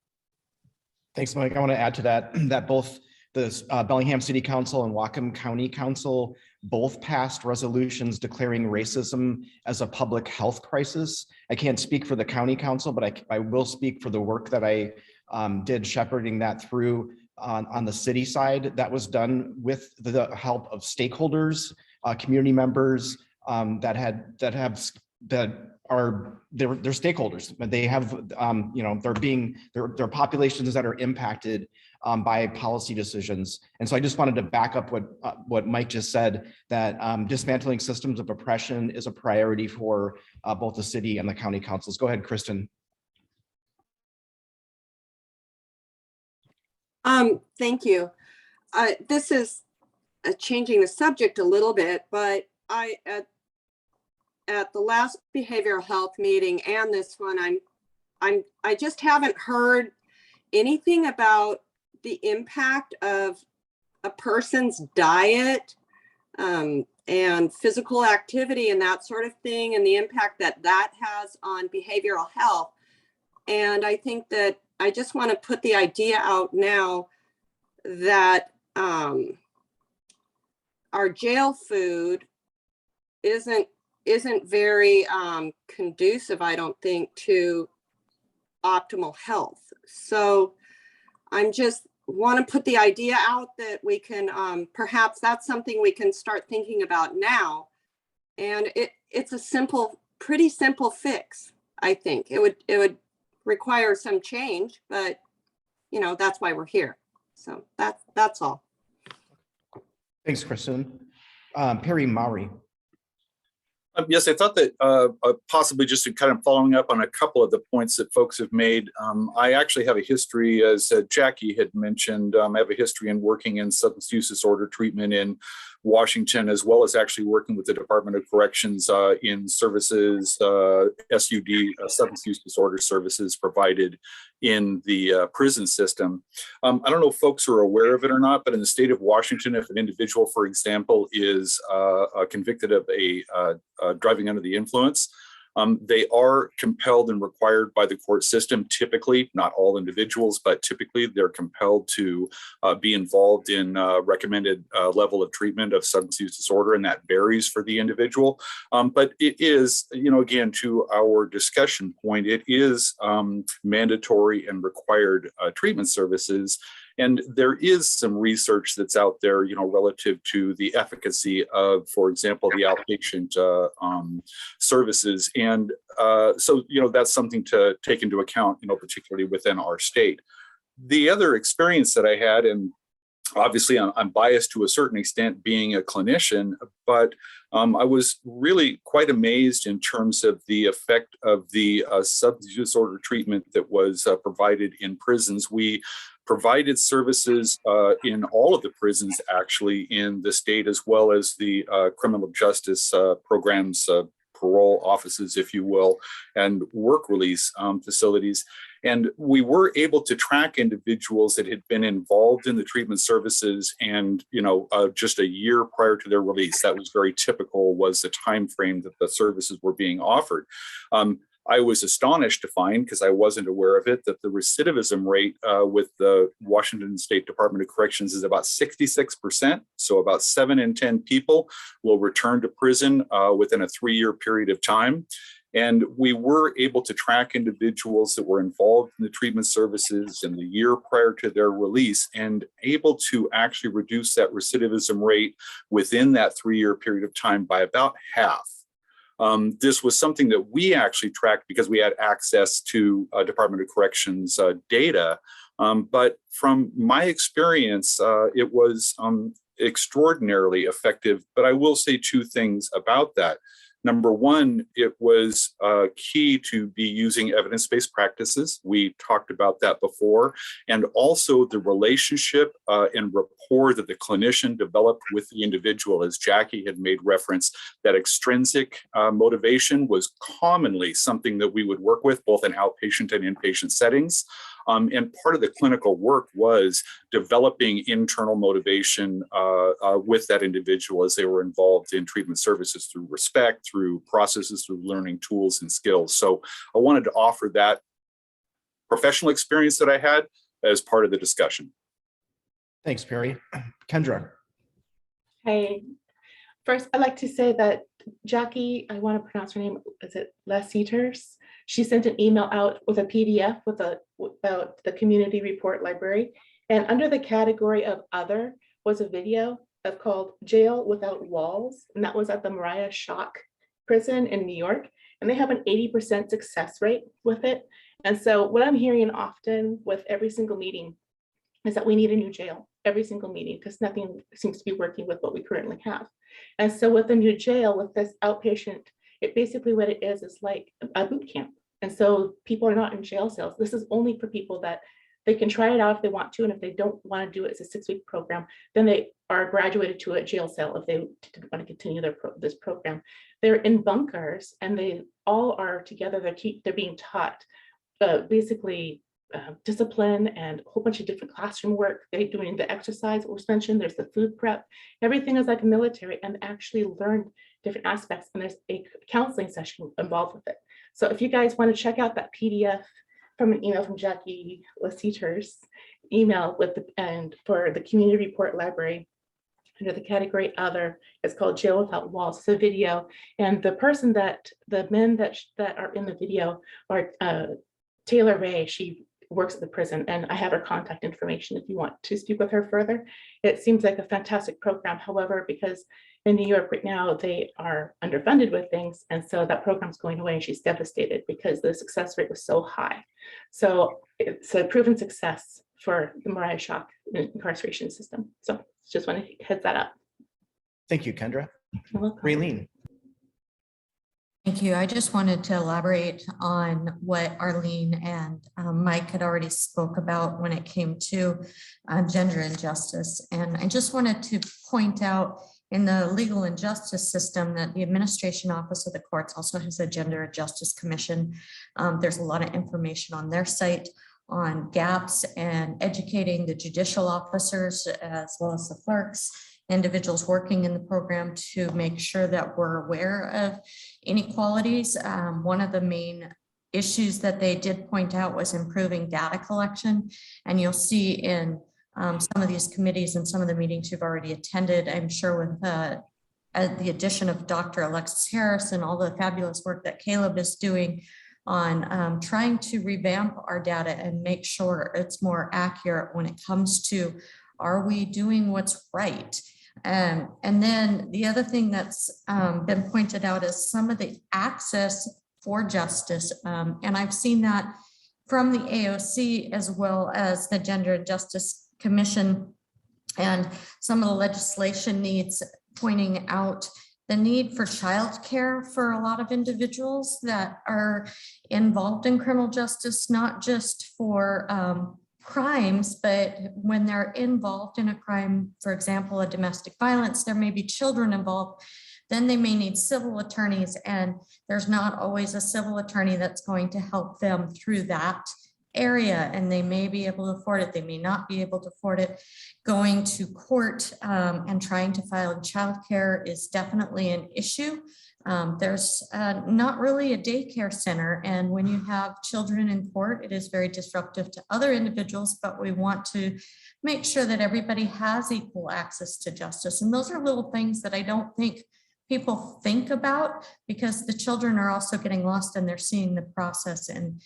Thanks, Mike. I want to add to that both the Bellingham City Council and Whatcom County Council both passed resolutions declaring racism as a public health crisis. I can't speak for the county council, but I will speak for the work that I did shepherding that through on the city side. That was done with the help of stakeholders, community members that are stakeholders, but they have they're populations that are impacted by policy decisions. And so I just wanted to back up what Mike just said, that dismantling systems of oppression is a priority for both the city and the county councils. Go ahead, Kristen. Thank you. This is changing the subject a little bit, but at the last behavioral health meeting and this one, I just haven't heard anything about the impact of a person's diet and physical activity and that sort of thing, and the impact that has on behavioral health. And I think that I just want to put the idea out now that our jail food isn't very conducive, I don't think, to optimal health. So I'm just want to put the idea out that we can perhaps that's something we can start thinking about now. And it's a pretty simple fix. I think it would require some change, but that's why we're here. So that's all. Thanks, Kristen. Perry Maury. Yes, I thought that possibly just to kind of following up on a couple of the points that folks have made. I actually have a history, as Jackie had mentioned, I have a history in working in substance use disorder treatment in Washington, as well as actually working with the Department of Corrections in services, SUD, substance use disorder services provided in the prison system. I don't know if folks are aware of it or not, but in the state of Washington, if an individual, for example, is convicted of a driving under the influence, they are compelled and required by the court system, typically, not all individuals, but typically they're compelled to be involved in recommended level of treatment of substance use disorder, and that varies for the individual. But it is, again, to our discussion point, it is mandatory and required treatment services. And there is some research that's out there, relative to the efficacy of, for example, the outpatient services. And so, that's something to take into account, particularly within our state. The other experience that I had, and obviously I'm biased to a certain extent being a clinician, but I was really quite amazed in terms of the effect of the substance disorder treatment that was provided in prisons. We provided services in all of the prisons, actually, in the state, as well as the criminal justice programs, parole offices, if you will, and work release facilities. And we were able to track individuals that had been involved in the treatment services and, just a year prior to their release. That was very typical, was the time frame that the services were being offered. I was astonished to find, because I wasn't aware of it, that the recidivism rate with the Washington State Department of Corrections is about 66%. So about 7 in 10 people will return to prison within a 3-year period of time. And we were able to track individuals that were involved in the treatment services in the year prior to their release, and able to actually reduce that recidivism rate within that 3-year period of time by about half. This was something that we actually tracked because we had access to Department of Corrections data. But from my experience, it was extraordinarily effective. But I will say 2 things about that. Number one, it was key to be using evidence-based practices. We talked about that before. And also the relationship and rapport that the clinician developed with the individual. As Jackie had made reference, that extrinsic motivation was commonly something that we would work with both in outpatient and inpatient settings. And part of the clinical work was developing internal motivation with that individual as they were involved in treatment services through respect, through processes, through learning tools and skills. So I wanted to offer that professional experience that I had as part of the discussion. Thanks, Perry. Kendra. Hey, first I'd like to say that Jackie, I want to pronounce her name, is it Lassiters? She sent an email out with a PDF about the community report library. And under the category of other was a video called Jail Without Walls. And that was at the Mariah Shock prison in New York. And they have an 80% success rate with it. And so what I'm hearing often with every single meeting is that we need a new jail, every single meeting, because nothing seems to be working with what we currently have. And so with the new jail, with this outpatient, it basically what it is like a boot camp. And so people are not in jail cells. This is only for people that they can try it out if they want to. And if they don't want to do it, it's a 6-week program, then they are graduated to a jail cell if they want to continue this program. They're in bunkers and they all are together. They're being taught basically discipline and a whole bunch of different classroom work. They're doing the exercise was mentioned. There's the food prep. Everything is like a military, and actually learn different aspects. And there's a counseling session involved with it. So if you guys want to check out that PDF from an email from Jackie Lassiter's email and for the community report library, under the category other, it's called Jail Without Walls. It's a video, and the men that are in the video are Taylor Ray. She works at the prison, and I have her contact information if you want to speak with her further. It seems like a fantastic program. However, because in New York right now, they are underfunded with things. And so that program's going away, and she's devastated because the success rate was so high. So it's a proven success for the Mariah Shock incarceration system. So just want to head that up. Thank you, Kendra. Raylene. Thank you. I just wanted to elaborate on what Arlene and Mike had already spoke about when it came to gender injustice. And I just wanted to point out in the legal and justice system that the Administration Office of the Courts also has a Gender Justice Commission. There's a lot of information on their site on gaps and educating the judicial officers as well as the clerks, individuals working in the program, to make sure that we're aware of inequalities. One of the main issues that they did point out was improving data collection. And you'll see in some of these committees and some of the meetings you've already attended, I'm sure with the addition of Dr. Alexis Harris and all the fabulous work that Caleb is doing on trying to revamp our data and make sure it's more accurate when it comes to, are we doing what's right? And then the other thing that's been pointed out is some of the access for justice. And I've seen that from the AOC as well as the Gender and Justice Commission, and some of the legislation needs pointing out the need for childcare for a lot of individuals that are involved in criminal justice, not just for crimes, but when they're involved in a crime, for example, a domestic violence, there may be children involved, then they may need civil attorneys, and there's not always a civil attorney that's going to help them through that area, and they may be able to afford it, they may not be able to afford it. Going to court and trying to file childcare is definitely an issue. There's not really a daycare center, and when you have children in court, it is very disruptive to other individuals, but we want to make sure that everybody has equal access to justice. And those are little things that I don't think people think about, because the children are also getting lost and they're seeing the process. And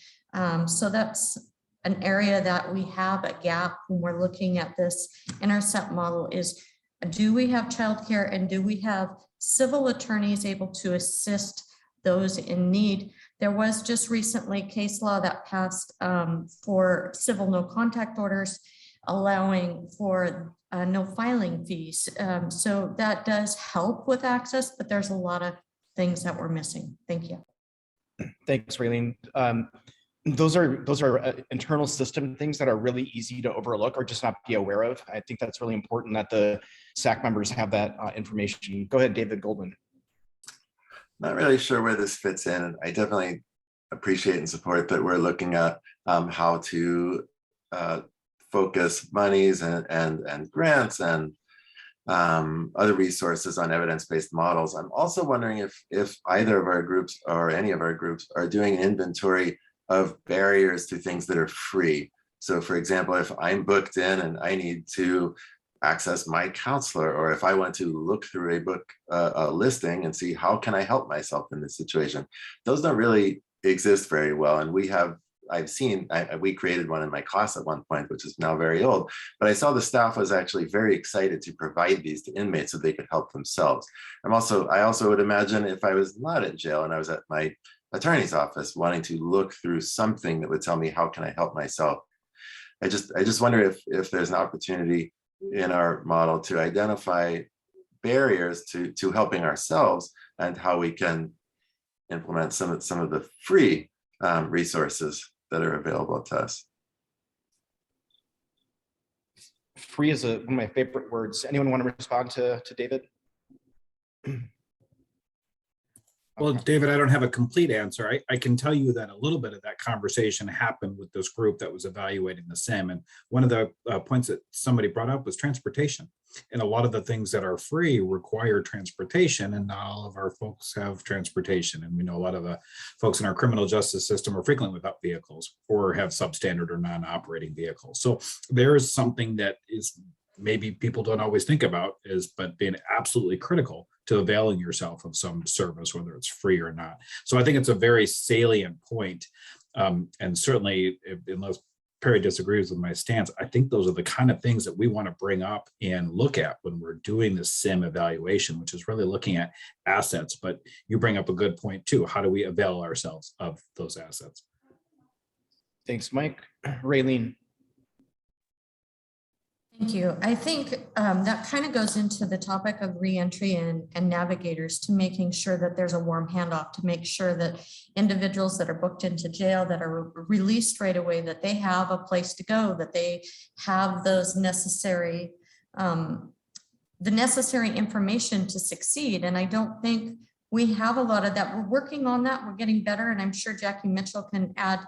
so that's an area that we have a gap when we're looking at this Intercept model is, do we have childcare and do we have civil attorneys able to assist those in need? There was just recently case law that passed for civil no contact orders, allowing for no filing fees. So that does help with access, but there's a lot of things that we're missing. Thank you. Thanks, Raylene. Those are internal system things that are really easy to overlook or just not be aware of. I think that's really important that the SAC members have that information. Go ahead, David Goldman. Not really sure where this fits in. I definitely appreciate and support that we're looking at how to focus monies and grants and other resources on evidence-based models. I'm also wondering if either of our groups or any of our groups are doing an inventory of barriers to things that are free. So for example, if I'm booked in and I need to access my counselor, or if I want to look through a book a listing and see how can I help myself in this situation, those don't really exist very well. And we created one in my class at one point, which is now very old, but I saw the staff was actually very excited to provide these to inmates so they could help themselves. I also would imagine if I was not in jail and I was at my attorney's office wanting to look through something that would tell me how can I help myself. I just wonder if there's an opportunity in our model to identify barriers to helping ourselves and how we can implement some of the free resources that are available to us. Free is one of my favorite words. Anyone want to respond to David? Well, David, I don't have a complete answer. I can tell you that a little bit of that conversation happened with this group that was evaluating the SIM. And one of the points that somebody brought up was transportation. And a lot of the things that are free require transportation, and not all of our folks have transportation. And we know a lot of the folks in our criminal justice system are frequently without vehicles or have substandard or non-operating vehicles. So there is something that is maybe people don't always think about but being absolutely critical to availing yourself of some service, whether it's free or not. So I think it's a very salient point. And certainly, unless Perry disagrees with my stance, I think those are the kind of things that we want to bring up and look at when we're doing the SIM evaluation, which is really looking at assets. But you bring up a good point too. How do we avail ourselves of those assets? Thanks, Mike. Raylene. Thank you. I think that kind of goes into the topic of reentry and navigators, to making sure that there's a warm handoff, to make sure that individuals that are booked into jail, that are released right away, that they have a place to go, that they have those necessary, the necessary information to succeed. And I don't think we have a lot of that. We're working on that. We're getting better. And I'm sure Jackie Mitchell can add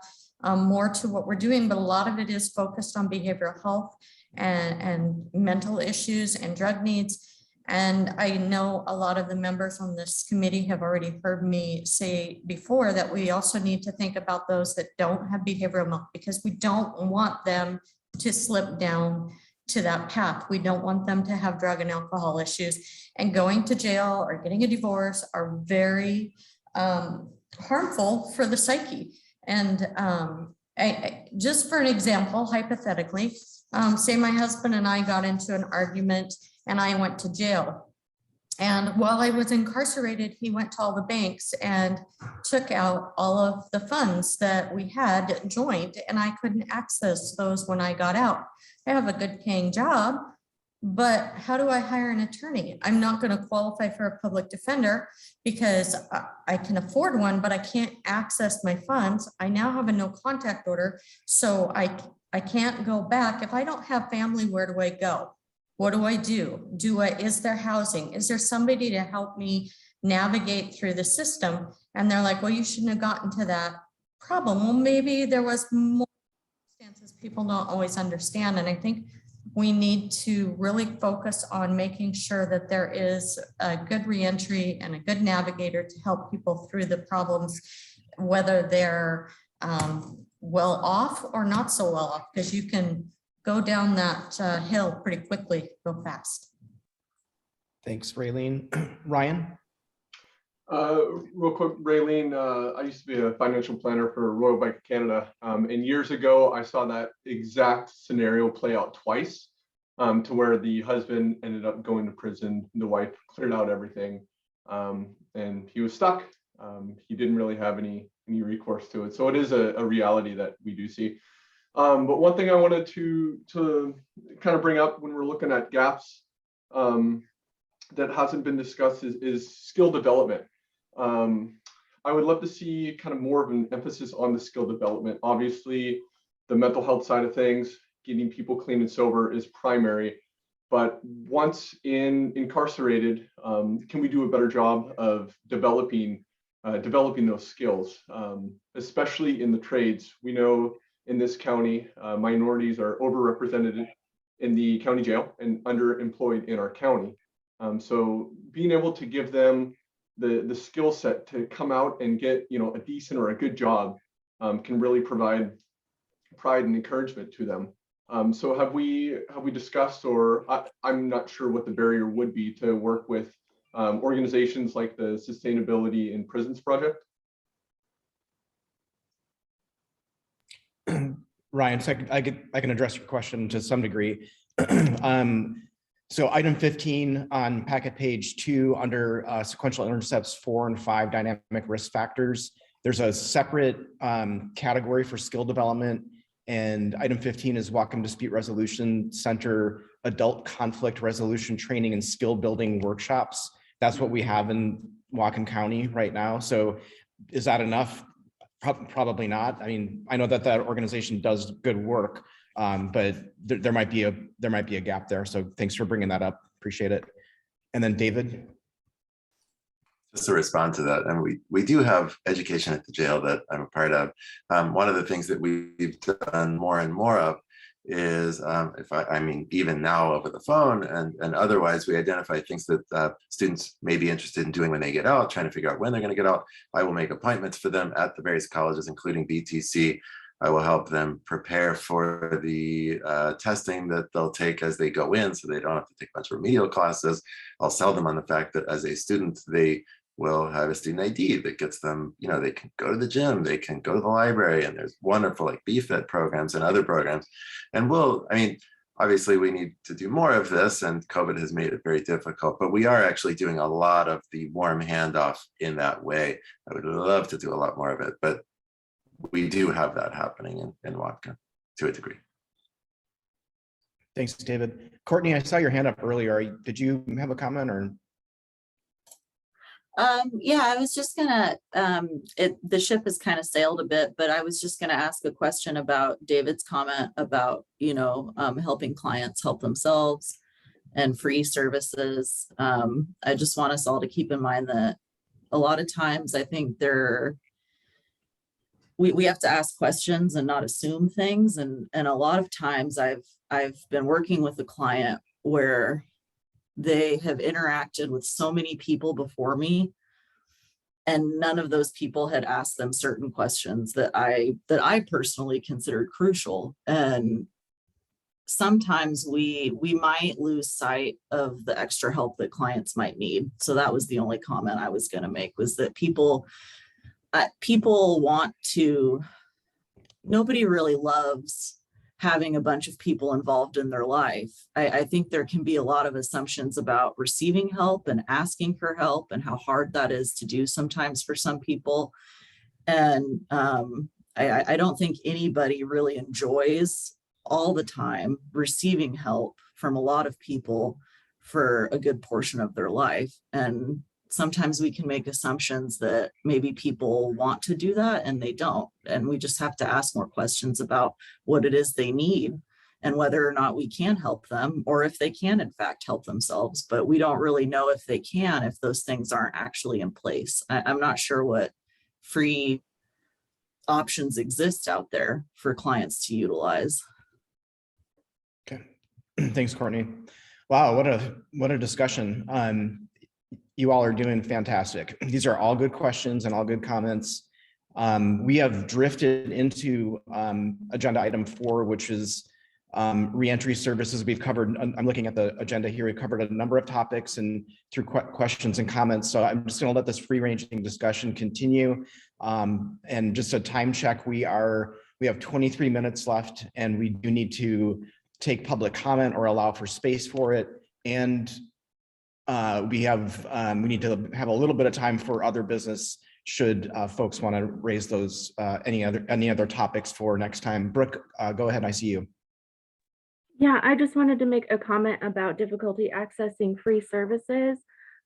more to what we're doing, but a lot of it is focused on behavioral health and mental issues and drug needs. And I know a lot of the members on this committee have already heard me say before that we also need to think about those that don't have behavioral health, because we don't want them to slip down to that path. We don't want them to have drug and alcohol issues, and going to jail or getting a divorce are very harmful for the psyche. And just for an example, hypothetically, say my husband and I got into an argument and I went to jail. And while I was incarcerated, he went to all the banks and took out all of the funds that we had joined, and I couldn't access those when I got out. I have a good paying job, but how do I hire an attorney? I'm not going to qualify for a public defender because I can afford one, but I can't access my funds. I now have a no contact order, so I can't go back. If I don't have family, where do I go? What do I do? Is there housing? Is there somebody to help me navigate through the system? And they're like, well, you shouldn't have gotten to that problem. Well, maybe there was more circumstances people don't always understand. And I think we need to really focus on making sure that there is a good reentry and a good navigator to help people through the problems, whether they're well off or not so well off, because you can go down that hill pretty quickly, go fast. Thanks, Raylene. Ryan? Real quick, Raylene, I used to be a financial planner for Royal Bank of Canada. And years ago, I saw that exact scenario play out twice, to where the husband ended up going to prison. The wife cleared out everything, and he was stuck. He didn't really have any recourse to it. So it is a reality that we do see. But one thing I wanted to kind of bring up when we're looking at gaps that hasn't been discussed is skill development. I would love to see kind of more of an emphasis on the skill development. Obviously, the mental health side of things, getting people clean and sober is primary. But once incarcerated, can we do a better job of developing those skills, especially in the trades? We know in this county, minorities are overrepresented in the county jail and underemployed in our county. So being able to give them the skill set to come out and get a decent or a good job can really provide pride and encouragement to them. So have we discussed, or I'm not sure what the barrier would be to work with organizations like the Sustainability in Prisons Project? Ryan, so I can address your question to some degree. So item 15 on packet page 2 under sequential intercepts 4 and 5 dynamic risk factors, there's a separate category for skill development, and item 15 is Whatcom Dispute Resolution Center adult conflict resolution training and skill building workshops. That's what we have in Whatcom County right now. So is that enough? Probably not. I mean, I know that organization does good work, but there might be a gap there. So thanks for bringing that up. Appreciate it. And then David. Just to respond to that, and we do have education at the jail that I'm a part of. One of the things that we've done more and more of is, I mean, even now over the phone and otherwise, we identify things that students may be interested in doing when they get out, trying to figure out when they're going to get out. I will make appointments for them at the various colleges, including BTC. I will help them prepare for the testing that they'll take as they go in, so they don't have to take a bunch of remedial classes. I'll sell them on the fact that as a student, they will have a student ID that gets them, they can go to the gym, they can go to the library, and there's wonderful like BFIT programs and other programs. And obviously we need to do more of this, and COVID has made it very difficult, but we are actually doing a lot of the warm handoff in that way. I would love to do a lot more of it, but we do have that happening in Whatcom to a degree. Thanks, David. Courtney, I saw your hand up earlier. Did you have a comment or? Yeah, I was just gonna, the ship has kind of sailed a bit, but I was just gonna ask a question about David's comment about, helping clients help themselves and free services. I just want us all to keep in mind that a lot of times I think we have to ask questions and not assume things. And a lot of times I've been working with a client where they have interacted with so many people before me, and none of those people had asked them certain questions that I personally considered crucial. And sometimes we might lose sight of the extra help that clients might need. So that was the only comment I was going to make, was that people people want to, nobody really loves having a bunch of people involved in their life. I think there can be a lot of assumptions about receiving help and asking for help and how hard that is to do sometimes for some people. And I don't think anybody really enjoys all the time receiving help from a lot of people for a good portion of their life. And sometimes we can make assumptions that maybe people want to do that and they don't. And we just have to ask more questions about what it is they need and whether or not we can help them, or if they can in fact help themselves. But we don't really know if they can, if those things aren't actually in place. I'm not sure what free options exist out there for clients to utilize. Okay, thanks, Courtney. Wow, what a discussion. You all are doing fantastic. These are all good questions and all good comments. We have drifted into agenda item 4, which is reentry services. We've covered, I'm looking at the agenda here, we've covered a number of topics and through questions and comments. So I'm just going to let this free ranging discussion continue. And just a time check, we have 23 minutes left, and we do need to take public comment or allow for space for it. And we need to have a little bit of time for other business should folks want to raise those any other topics for next time. Brooke, go ahead, I see you. Yeah, I just wanted to make a comment about difficulty accessing free services.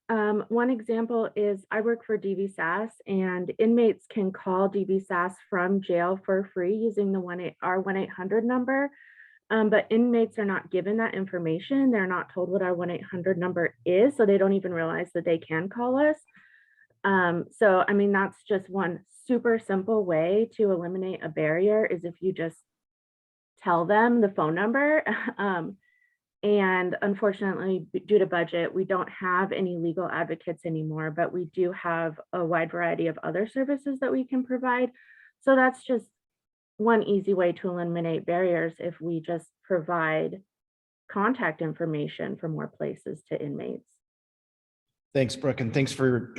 One example is I work for DVSAS, and inmates can call DVSAS from jail for free using our 1-800 number. But inmates are not given that information. They're not told what our 1-800 number is, so they don't even realize that they can call us. So, I mean, that's just one super simple way to eliminate a barrier, is if you just tell them the phone number. And unfortunately, due to budget, we don't have any legal advocates anymore, but we do have a wide variety of other services that we can provide. So that's just one easy way to eliminate barriers, if we just provide contact information for more places to inmates. Thanks, Brooke, and thanks for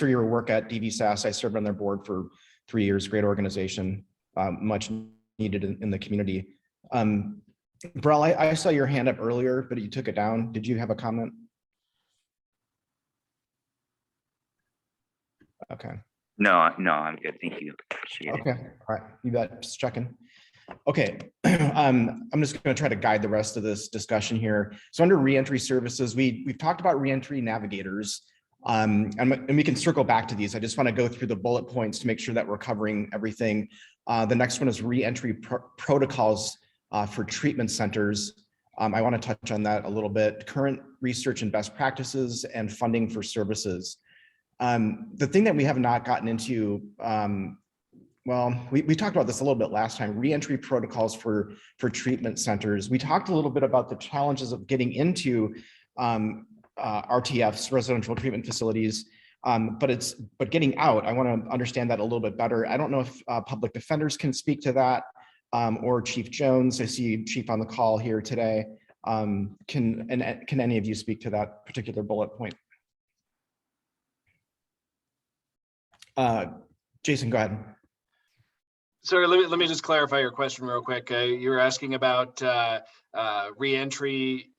your work at DVSAS. I served on their board for 3 years. Great organization, much needed in the community. Brel, I saw your hand up earlier, but you took it down. Did you have a comment? Okay. No, I'm good. Thank you. Appreciate it. Okay, all right, you bet, just checking. Okay, I'm just going to try to guide the rest of this discussion here. So under reentry services, we've talked about reentry navigators, and we can circle back to these. I just want to go through the bullet points to make sure that we're covering everything. The next one is reentry protocols for treatment centers. I want to touch on that a little bit. Current research and best practices and funding for services. The thing that we have not gotten into, well, we talked about this a little bit last time, reentry protocols for treatment centers. We talked a little bit about the challenges of getting into RTFs, residential treatment facilities, but getting out, I want to understand that a little bit better. I don't know if public defenders can speak to that, or Chief Jones. I see Chief on the call here today. Can any of you speak to that particular bullet point? Jason, go ahead. Sorry, let me just clarify your question real quick. You were asking about reentry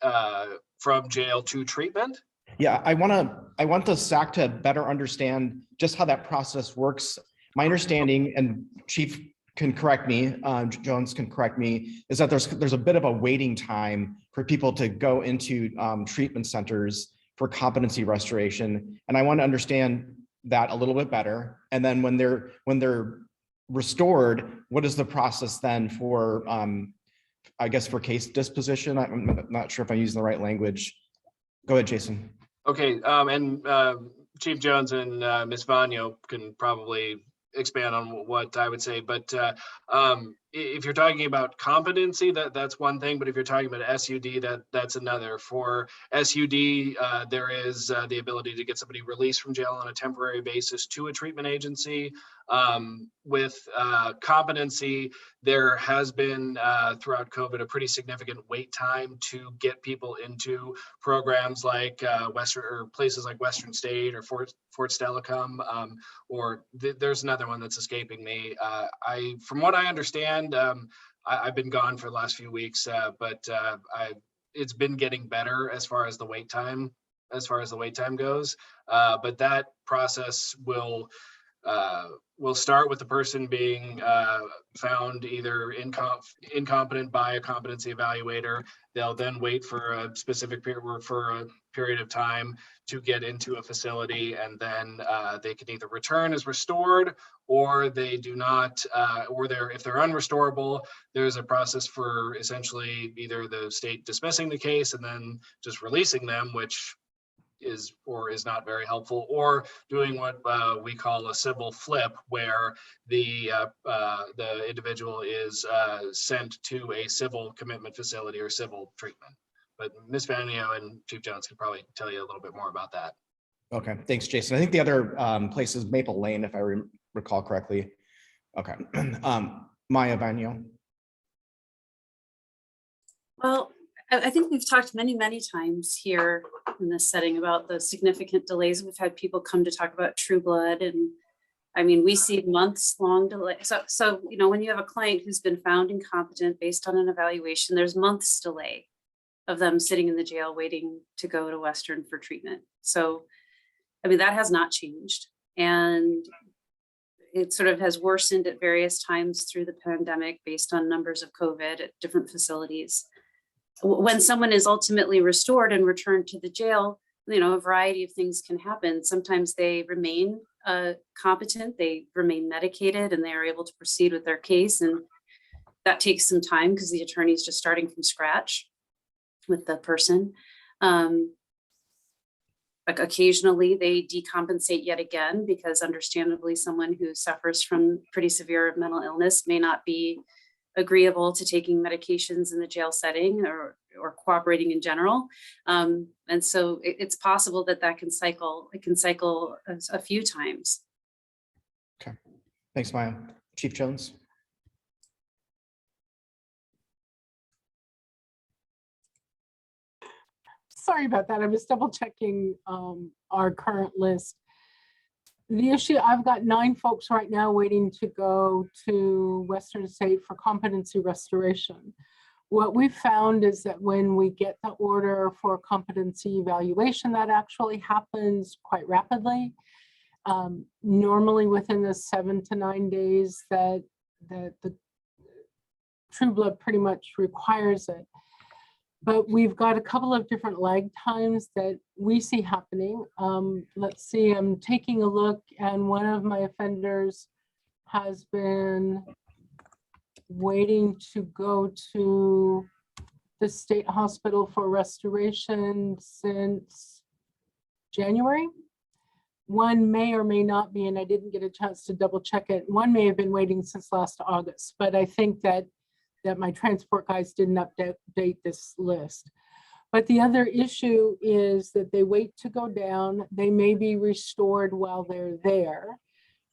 from jail to treatment? Yeah, I want the SAC to better understand just how that process works. My understanding, and Chief can correct me, Jones can correct me, is that there's a bit of a waiting time for people to go into treatment centers for competency restoration. And I want to understand that a little bit better. And then when they're restored, what is the process then for, I guess, for case disposition? I'm not sure if I'm using the right language. Go ahead, Jason. Okay, and Chief Jones and Ms. Vagno can probably expand on what I would say, but if you're talking about competency, that's one thing, but if you're talking about SUD, that's another. For SUD, there is the ability to get somebody released from jail on a temporary basis to a treatment agency. With competency, there has been throughout COVID a pretty significant wait time to get people into programs like Western, or places like Western State or Fort Stelicum, or there's another one that's escaping me. From what I understand, I've been gone for the last few weeks, but it's been getting better as far as the wait time goes. But that process will start with the person being found either incompetent by a competency evaluator. They'll then wait for a specific period of time to get into a facility, and then they can either return as restored, or they do not, or if they're unrestorable, there's a process for essentially either the state dismissing the case and then just releasing them, which is or is not very helpful, or doing what we call a civil flip, where the individual is sent to a civil commitment facility or civil treatment. But Ms. Vanio and Chief Jones could probably tell you a little bit more about that. Okay, thanks, Jason. I think the other place is Maple Lane, if I recall correctly. Okay, Maya Vanio. Well, I think we've talked many so here in this setting about the significant delays. We've had people come to talk about True Blood, and I mean, we see months-long delay. So you know, when you have a client who's been found incompetent based on an evaluation, there's months delay of them sitting in the jail waiting to go to Western for treatment. So, I mean, that has not changed, and it sort of has worsened at various times through the pandemic based on numbers of COVID at different facilities. When someone is ultimately restored and returned to the jail, you know, a variety of things can happen. Sometimes they remain competent, they remain medicated, and they are able to proceed with their case. And that takes some time because the attorney is just starting from scratch with the person. Like occasionally they decompensate yet again, because understandably someone who suffers from pretty severe mental illness may not be agreeable to taking medications in the jail setting or cooperating in general. And so it's possible that can cycle. It can cycle a few times. Okay, thanks, Maya. Chief Jones. Sorry about that. I was double checking our current list. The issue, I've got 9 folks right now waiting to go to Western State for competency restoration. What we found is that when we get the order for competency evaluation, that actually happens quite rapidly. Normally within the 7 to 9 days that the True Blood pretty much requires it. But we've got a couple of different lag times that we see happening. Let's see, I'm taking a look, and one of my offenders has been waiting to go to the state hospital for restoration since January. One may or may not be, and I didn't get a chance to double check it. One may have been waiting since last August, but I think that my transport guys didn't update this list. But the other issue is that they wait to go down. They may be restored while they're there,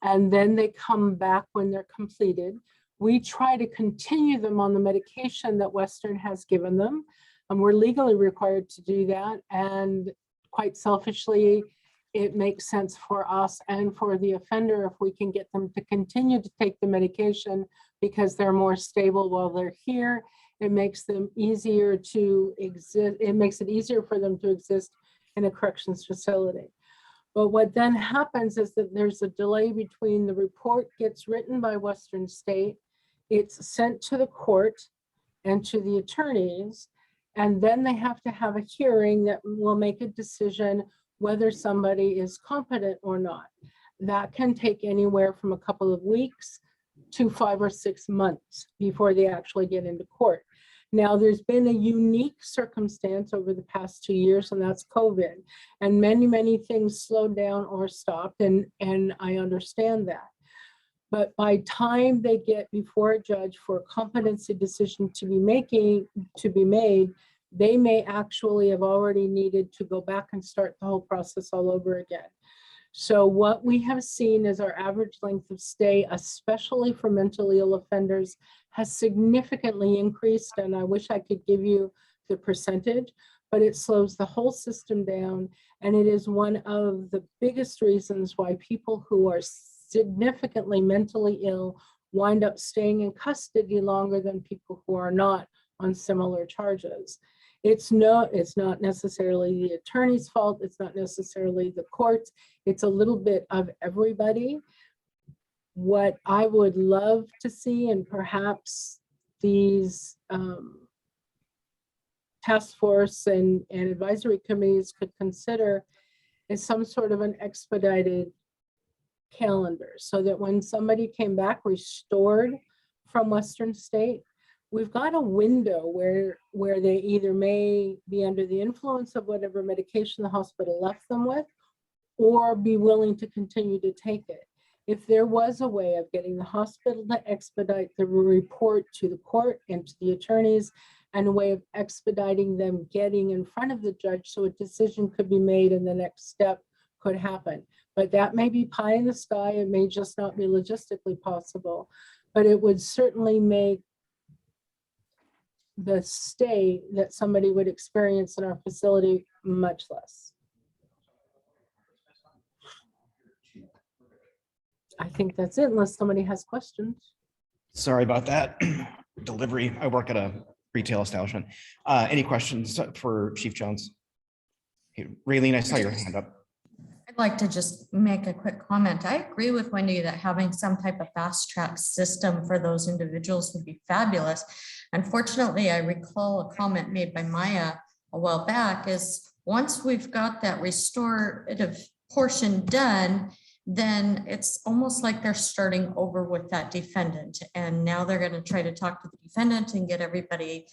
and then they come back when they're completed. We try to continue them on the medication that Western has given them, and we're legally required to do that. And quite selfishly, it makes sense for us and for the offender if we can get them to continue to take the medication, because they're more stable while they're here. It makes them easier to exist. It makes it easier for them to exist in a corrections facility. But what then happens is that there's a delay between the report gets written by Western State, it's sent to the court and to the attorneys, and then they have to have a hearing that will make a decision whether somebody is competent or not. That can take anywhere from a couple of weeks to 5 or 6 months before they actually get into court. Now, there's been a unique circumstance over the past 2 years, and that's COVID. And many things slowed down or stopped, and I understand that. But by time they get before a judge for a competency decision to be made, they may actually have already needed to go back and start the whole process all over again. So what we have seen is our average length of stay, especially for mentally ill offenders, has significantly increased. And I wish I could give you the percentage, but it slows the whole system down. And it is one of the biggest reasons why people who are significantly mentally ill wind up staying in custody longer than people who are not on similar charges. It's not necessarily the attorney's fault. It's not necessarily the courts. It's a little bit of everybody. What I would love to see, and perhaps these task force and advisory committees could consider, is some sort of an expedited calendar, so that when somebody came back restored from Western State, we've got a window where they either may be under the influence of whatever medication the hospital left them with, or be willing to continue to take it. If there was a way of getting the hospital to expedite the report to the court and to the attorneys, and a way of expediting them getting in front of the judge so a decision could be made and the next step could happen. But that may be pie in the sky. It may just not be logistically possible, but it would certainly make the stay that somebody would experience in our facility much less. I think that's it, unless somebody has questions. Sorry about that. Delivery. I work at a retail establishment. Any questions for Chief Jones? Hey, Raylene, I saw your hand up. I'd like to just make a quick comment. I agree with Wendy that having some type of fast track system for those individuals would be fabulous. Unfortunately, I recall a comment made by Maya a while back is once we've got that restorative portion done, then it's almost like they're starting over with that defendant. And now they're going to try to talk to the defendant and get everybody.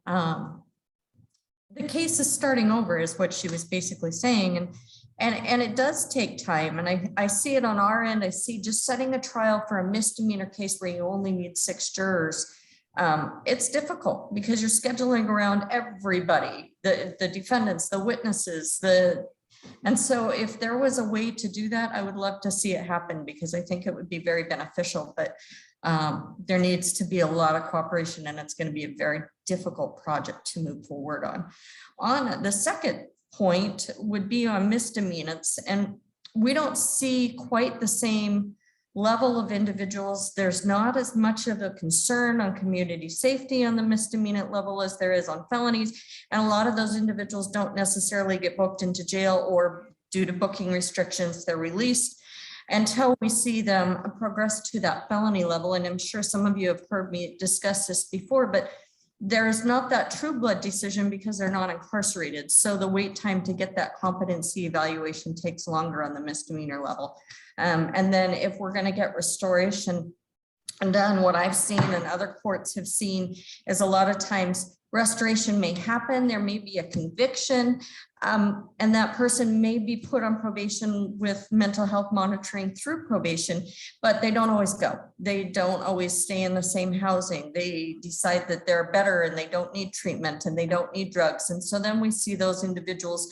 The case is starting over is what she was basically saying. And it does take time. And I see it on our end. I see just setting a trial for a misdemeanor case where you only need 6 jurors. It's difficult because you're scheduling around everybody, the defendants, the witnesses, and so if there was a way to do that, I would love to see it happen because I think it would be very beneficial, but there needs to be a lot of cooperation and it's going to be a very difficult project to move forward on. On the second point would be on misdemeanors, and we don't see quite the same level of individuals. There's not as much of a concern on community safety on the misdemeanor level as there is on felonies. And a lot of those individuals don't necessarily get booked into jail, or due to booking restrictions, they're released until we see them progress to that felony level. And I'm sure some of you have heard me discuss this before, but there is not that true blood decision because they're not incarcerated. So the wait time to get that competency evaluation takes longer on the misdemeanor level. And then if we're going to get restoration done, what I've seen and other courts have seen is a lot of times restoration may happen. There may be a conviction, and that person may be put on probation with mental health monitoring through probation, but they don't always go. They don't always stay in the same housing. They decide that they're better and they don't need treatment and they don't need drugs. And so then we see those individuals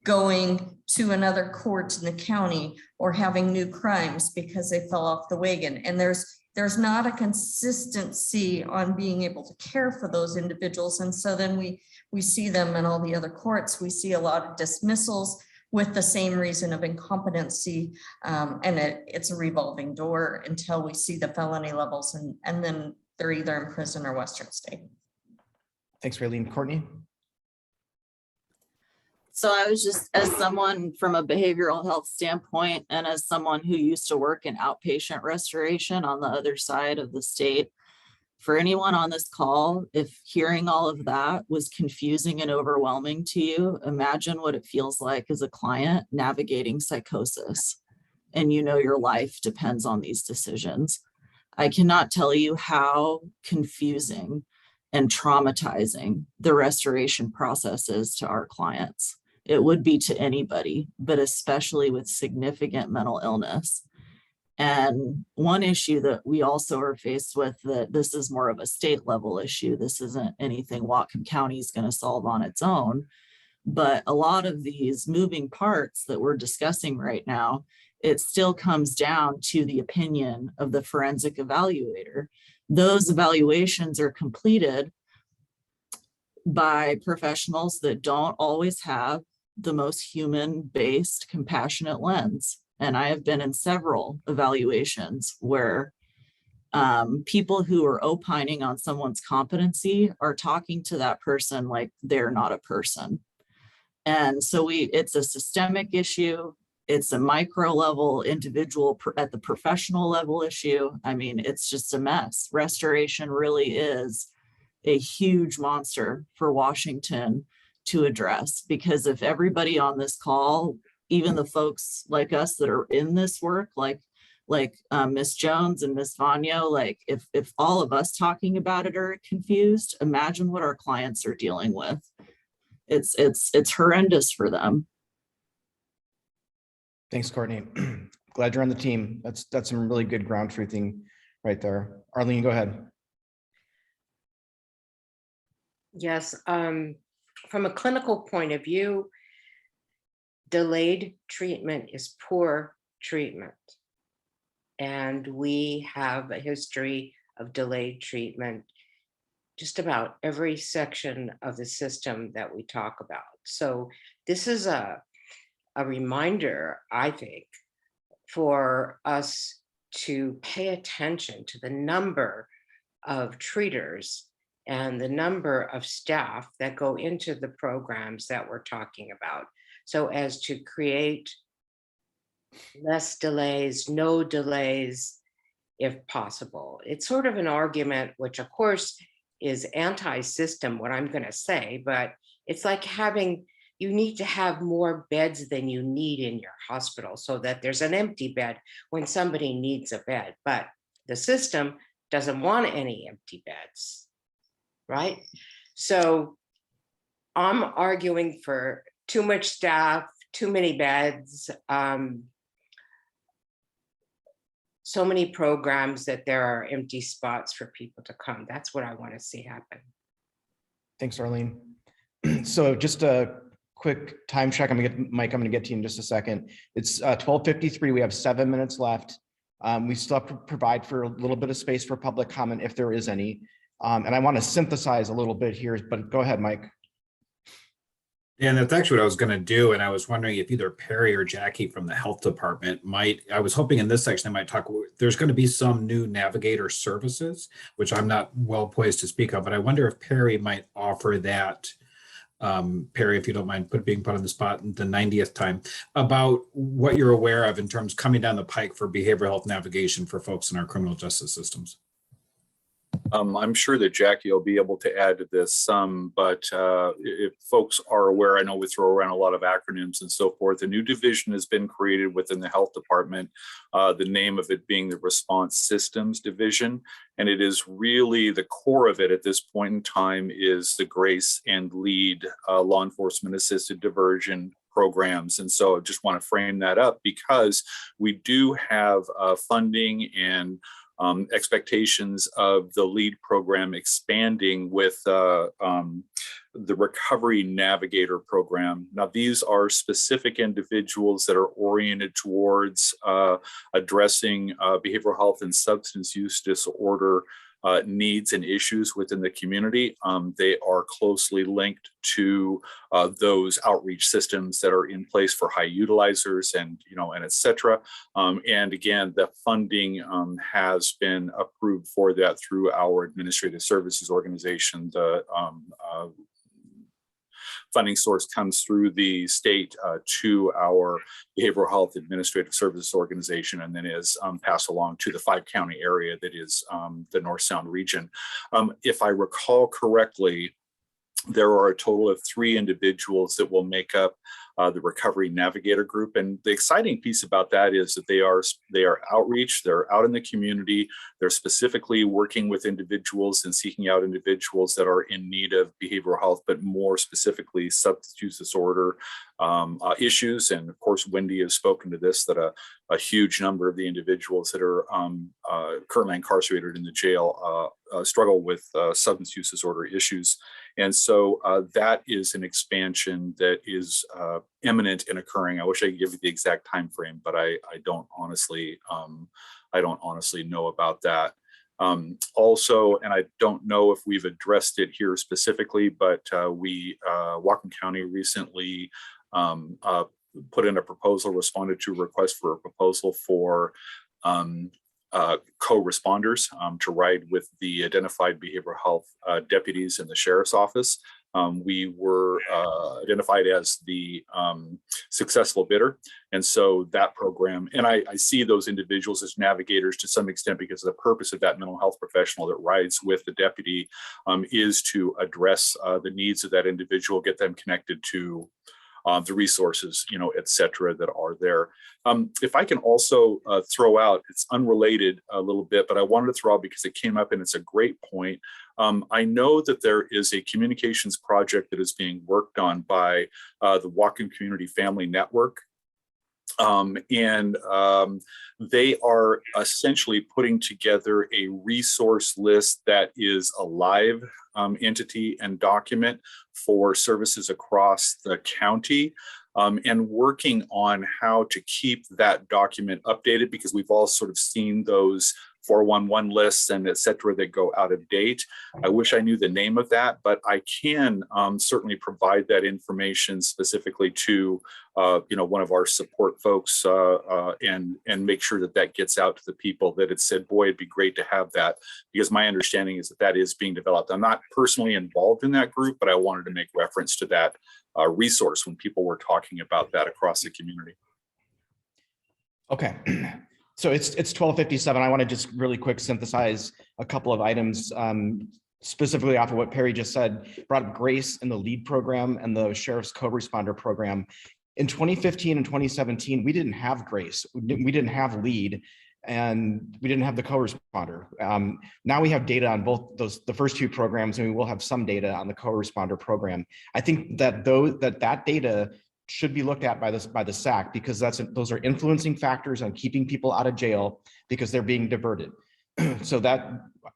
going to another court in the county or having new crimes because they fell off the wagon. And there's not a consistency on being able to care for those individuals. And so then we see them in all the other courts. We see a lot of dismissals with the same reason of incompetency. And it's a revolving door until we see the felony levels, and then they're either in prison or Western State. Thanks, Raylene. Courtney? So I was just, as someone from a behavioral health standpoint, and as someone who used to work in outpatient restoration on the other side of the state, for anyone on this call, if hearing all of that was confusing and overwhelming to you, imagine what it feels like as a client navigating psychosis. And you know your life depends on these decisions. I cannot tell you how confusing and traumatizing the restoration process is to our clients. It would be to anybody, but especially with significant mental illness. And one issue that we also are faced with, that this is more of a state level issue. This isn't anything Whatcom County is going to solve on its own. But a lot of these moving parts that we're discussing right now, it still comes down to the opinion of the forensic evaluator. Those evaluations are completed by professionals that don't always have the most human-based, compassionate lens. And I have been in several evaluations where people who are opining on someone's competency are talking to that person like they're not a person. And so it's a systemic issue. It's a micro level, individual at the professional level issue. I mean, it's just a mess. Restoration really is a huge monster for Washington to address, because if everybody on this call, even the folks like us that are in this work, like Ms. Jones and Ms. Vanya, like if all of us talking about it are confused, imagine what our clients are dealing with. It's horrendous for them. Thanks, Courtney. Glad you're on the team. That's some really good ground truthing right there. Arlene, go ahead. Yes, from a clinical point of view, delayed treatment is poor treatment. And we have a history of delayed treatment just about every section of the system that we talk about. So this is a reminder, I think, for us to pay attention to the number of treaters and the number of staff that go into the programs that we're talking about, so as to create less delays, no delays, if possible. It's sort of an argument, which of course is anti-system, what I'm going to say, but it's like you need to have more beds than you need in your hospital so that there's an empty bed when somebody needs a bed. But the system doesn't want any empty beds, right? So I'm arguing for too much staff, too many beds, so many programs that there are empty spots for people to come. That's what I want to see happen. Thanks, Arlene. So just a quick time check. Mike, I'm gonna get to you in just a second. It's 12:53. We have 7 minutes left. We still have to provide for a little bit of space for public comment if there is any. And I want to synthesize a little bit here, but go ahead, Mike. And that's actually what I was going to do. And I was wondering if either Perry or Jackie from the health department I was hoping in this section, I might talk, there's going to be some new navigator services, which I'm not well poised to speak of, but I wonder if Perry might offer that. Perry, if you don't mind being put on the spot the 90th time, about what you're aware of in terms coming down the pike for behavioral health navigation for folks in our criminal justice systems. I'm sure that Jackie will be able to add to this some, but if folks are aware, I know we throw around a lot of acronyms and so forth. A new division has been created within the health department, the name of it being the Response Systems Division. And it is really the core of it at this point in time is the GRACE and LEAD law enforcement assisted diversion programs. And so I just want to frame that up because we do have funding and expectations of the LEAD program expanding with the Recovery Navigator program. Now, these are specific individuals that are oriented towards addressing behavioral health and substance use disorder needs and issues within the community. They are closely linked to those outreach systems that are in place for high utilizers and et cetera. And again, the funding has been approved for that through our administrative services organization. The funding source comes through the state to our behavioral health administrative services organization, and then is passed along to the 5-county area that is the North Sound region. If I recall correctly, there are a total of 3 individuals that will make up the Recovery Navigator Group. And the exciting piece about that is that they are outreach, they're out in the community, they're specifically working with individuals and seeking out individuals that are in need of behavioral health, but more specifically substance use disorder issues. And of course, Wendy has spoken to this, that a huge number of the individuals that are currently incarcerated in the jail struggle with substance use disorder issues. And so that is an expansion that is imminent and occurring. I wish I could give you the exact time frame, but I don't honestly know about that. Also, and I don't know if we've addressed it here specifically, but Whatcom County recently put in a proposal, responded to a request for a proposal for co-responders to ride with the identified behavioral health deputies in the sheriff's office. We were identified as the successful bidder. And so that program, and I see those individuals as navigators to some extent, because the purpose of that mental health professional that rides with the deputy is to address the needs of that individual, get them connected to the resources, et cetera, that are there. If I can also throw out, it's unrelated a little bit, but I wanted to throw out because it came up and it's a great point. I know that there is a communications project that is being worked on by the Whatcom Community Family Network. They are essentially putting together a resource list that is a live entity and document for services across the county, and working on how to keep that document updated, because we've all sort of seen those 411 lists and et cetera that go out of date. I wish I knew the name of that, but I can certainly provide that information specifically to one of our support folks and make sure that that gets out to the people that had said, boy, it'd be great to have that, because my understanding is that that is being developed. I'm not personally involved in that group, but I wanted to make reference to that resource when people were talking about that across the community. Okay. So it's 12:57. I want to just really quick synthesize a couple of items, specifically off of what Perry just said. Brought up GRACE in the LEAD program and the Sheriff's Co-Responder program. In 2015 and 2017, we didn't have GRACE, we didn't have LEAD, and we didn't have the co-responder. Now we have data on both the first 2 programs, and we will have some data on the co-responder program. I think that that data should be looked at by the SAC, because those are influencing factors on keeping people out of jail because they're being diverted. So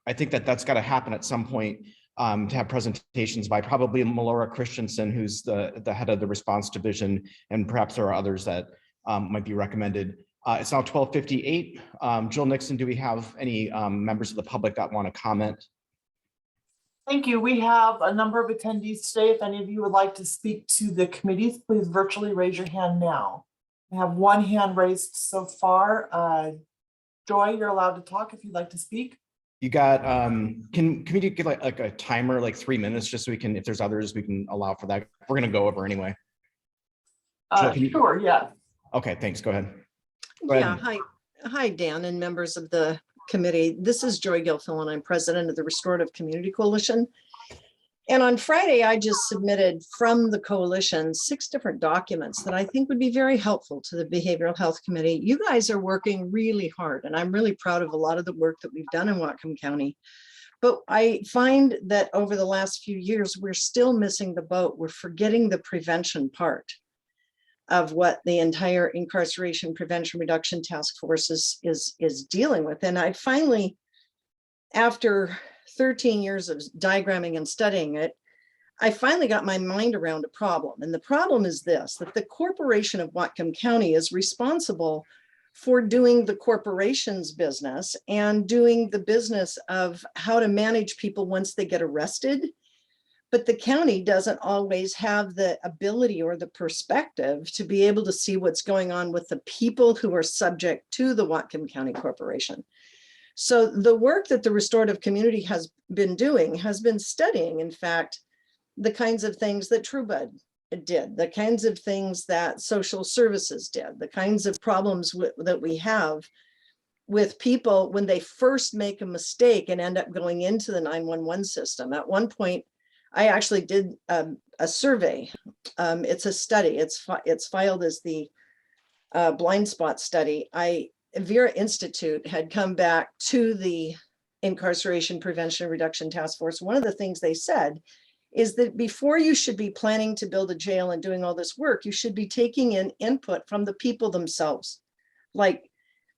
I think that's got to happen at some point, to have presentations by probably Melora Christensen, who's the head of the response division, and perhaps there are others that might be recommended. It's now 12:58. Jill Nixon, do we have any members of the public that want to comment? Thank you. We have a number of attendees today. If any of you would like to speak to the committees, please virtually raise your hand now. I have one hand raised so far. Joy, you're allowed to talk if you'd like to speak. You got, can we get like a timer, like 3 minutes, just so we can, if there's others, we can allow for that. We're going to go over anyway. Sure, yeah. Okay, thanks. Go ahead. Yeah, hi, Dan and members of the committee. This is Joy Gilfill, and I'm president of the Restorative Community Coalition. And on Friday, I just submitted from the coalition 6 different documents that I think would be very helpful to the Behavioral Health Committee. You guys are working really hard, and I'm really proud of a lot of the work that we've done in Whatcom County. But I find that over the last few years, we're still missing the boat. We're forgetting the prevention part of what the entire Incarceration Prevention Reduction Task Force is dealing with. And I finally, after 13 years of diagramming and studying it, I finally got my mind around a problem. And the problem is this, that the corporation of Whatcom County is responsible for doing the corporation's business and doing the business of how to manage people once they get arrested. But the county doesn't always have the ability or the perspective to be able to see what's going on with the people who are subject to the Whatcom County Corporation. So the work that the restorative community has been doing has been studying, in fact, the kinds of things that TrueBud did, the kinds of things that social services did, the kinds of problems that we have with people when they first make a mistake and end up going into the 911 system. At one point, I actually did a survey. It's a study. It's filed as the blind spot study. Vera Institute had come back to the Incarceration Prevention and Reduction Task Force. One of the things they said is that before you should be planning to build a jail and doing all this work, you should be taking in input from the people themselves. Like,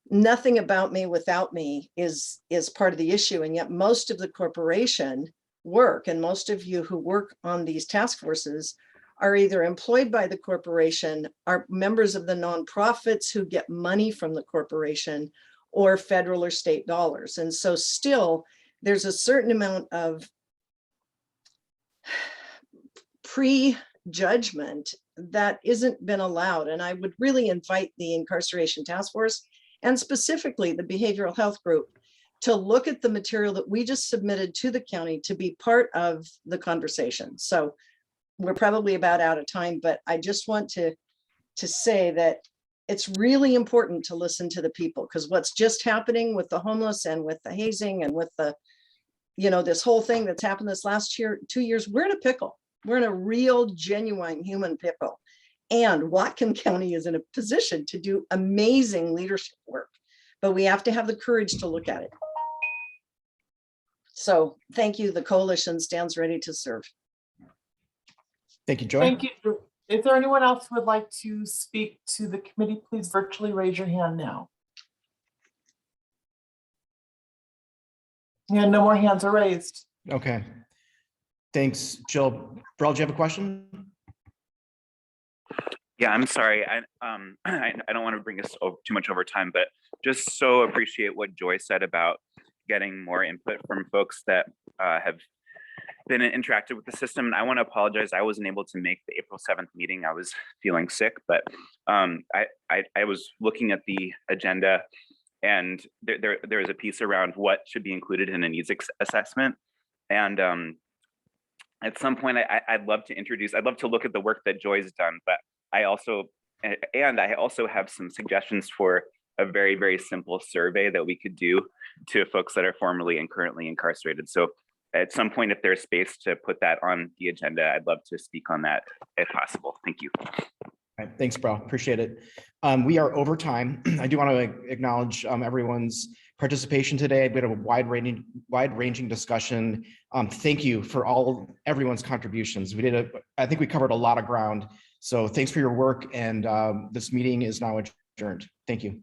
nothing about me without me is part of the issue. And yet most of the corporation work, and most of you who work on these task forces are either employed by the corporation, are members of the nonprofits who get money from the corporation, or federal or state dollars. And so still there's a certain amount of prejudgment that isn't been allowed. And I would really invite the Incarceration Task Force, and specifically the Behavioral Health Group, to look at the material that we just submitted to the county to be part of the conversation. So we're probably about out of time, but I just want to say that it's really important to listen to the people, because what's just happening with the homeless and with the hazing and with the, this whole thing that's happened this last year, 2 years, we're in a pickle. We're in a real, genuine human pickle. And Whatcom County is in a position to do amazing leadership work, but we have to have the courage to look at it. So thank you. The coalition stands ready to serve. Thank you, Joy. Thank you. If there anyone else who would like to speak to the committee, please virtually raise your hand now. And no more hands are raised. Okay. Thanks, Jill. Brel, do you have a question? Yeah, I'm sorry. I don't want to bring us too much over time, but just so appreciate what Joy said about getting more input from folks that have been interacted with the system. And I want to apologize. I wasn't able to make the April 7th meeting. I was feeling sick, but I was looking at the agenda, and there is a piece around what should be included in a needs assessment. And at some point, I'd love to look at the work that Joy's done, but I also have some suggestions for a very, very simple survey that we could do to folks that are formerly and currently incarcerated. So at some point, if there's space to put that on the agenda, I'd love to speak on that if possible. Thank you. All right, thanks, bro. Appreciate it. We are over time. I do want to acknowledge everyone's participation today. We had a wide-ranging discussion. Thank you for everyone's contributions. I think we covered a lot of ground. So thanks for your work, and this meeting is now adjourned. Thank you.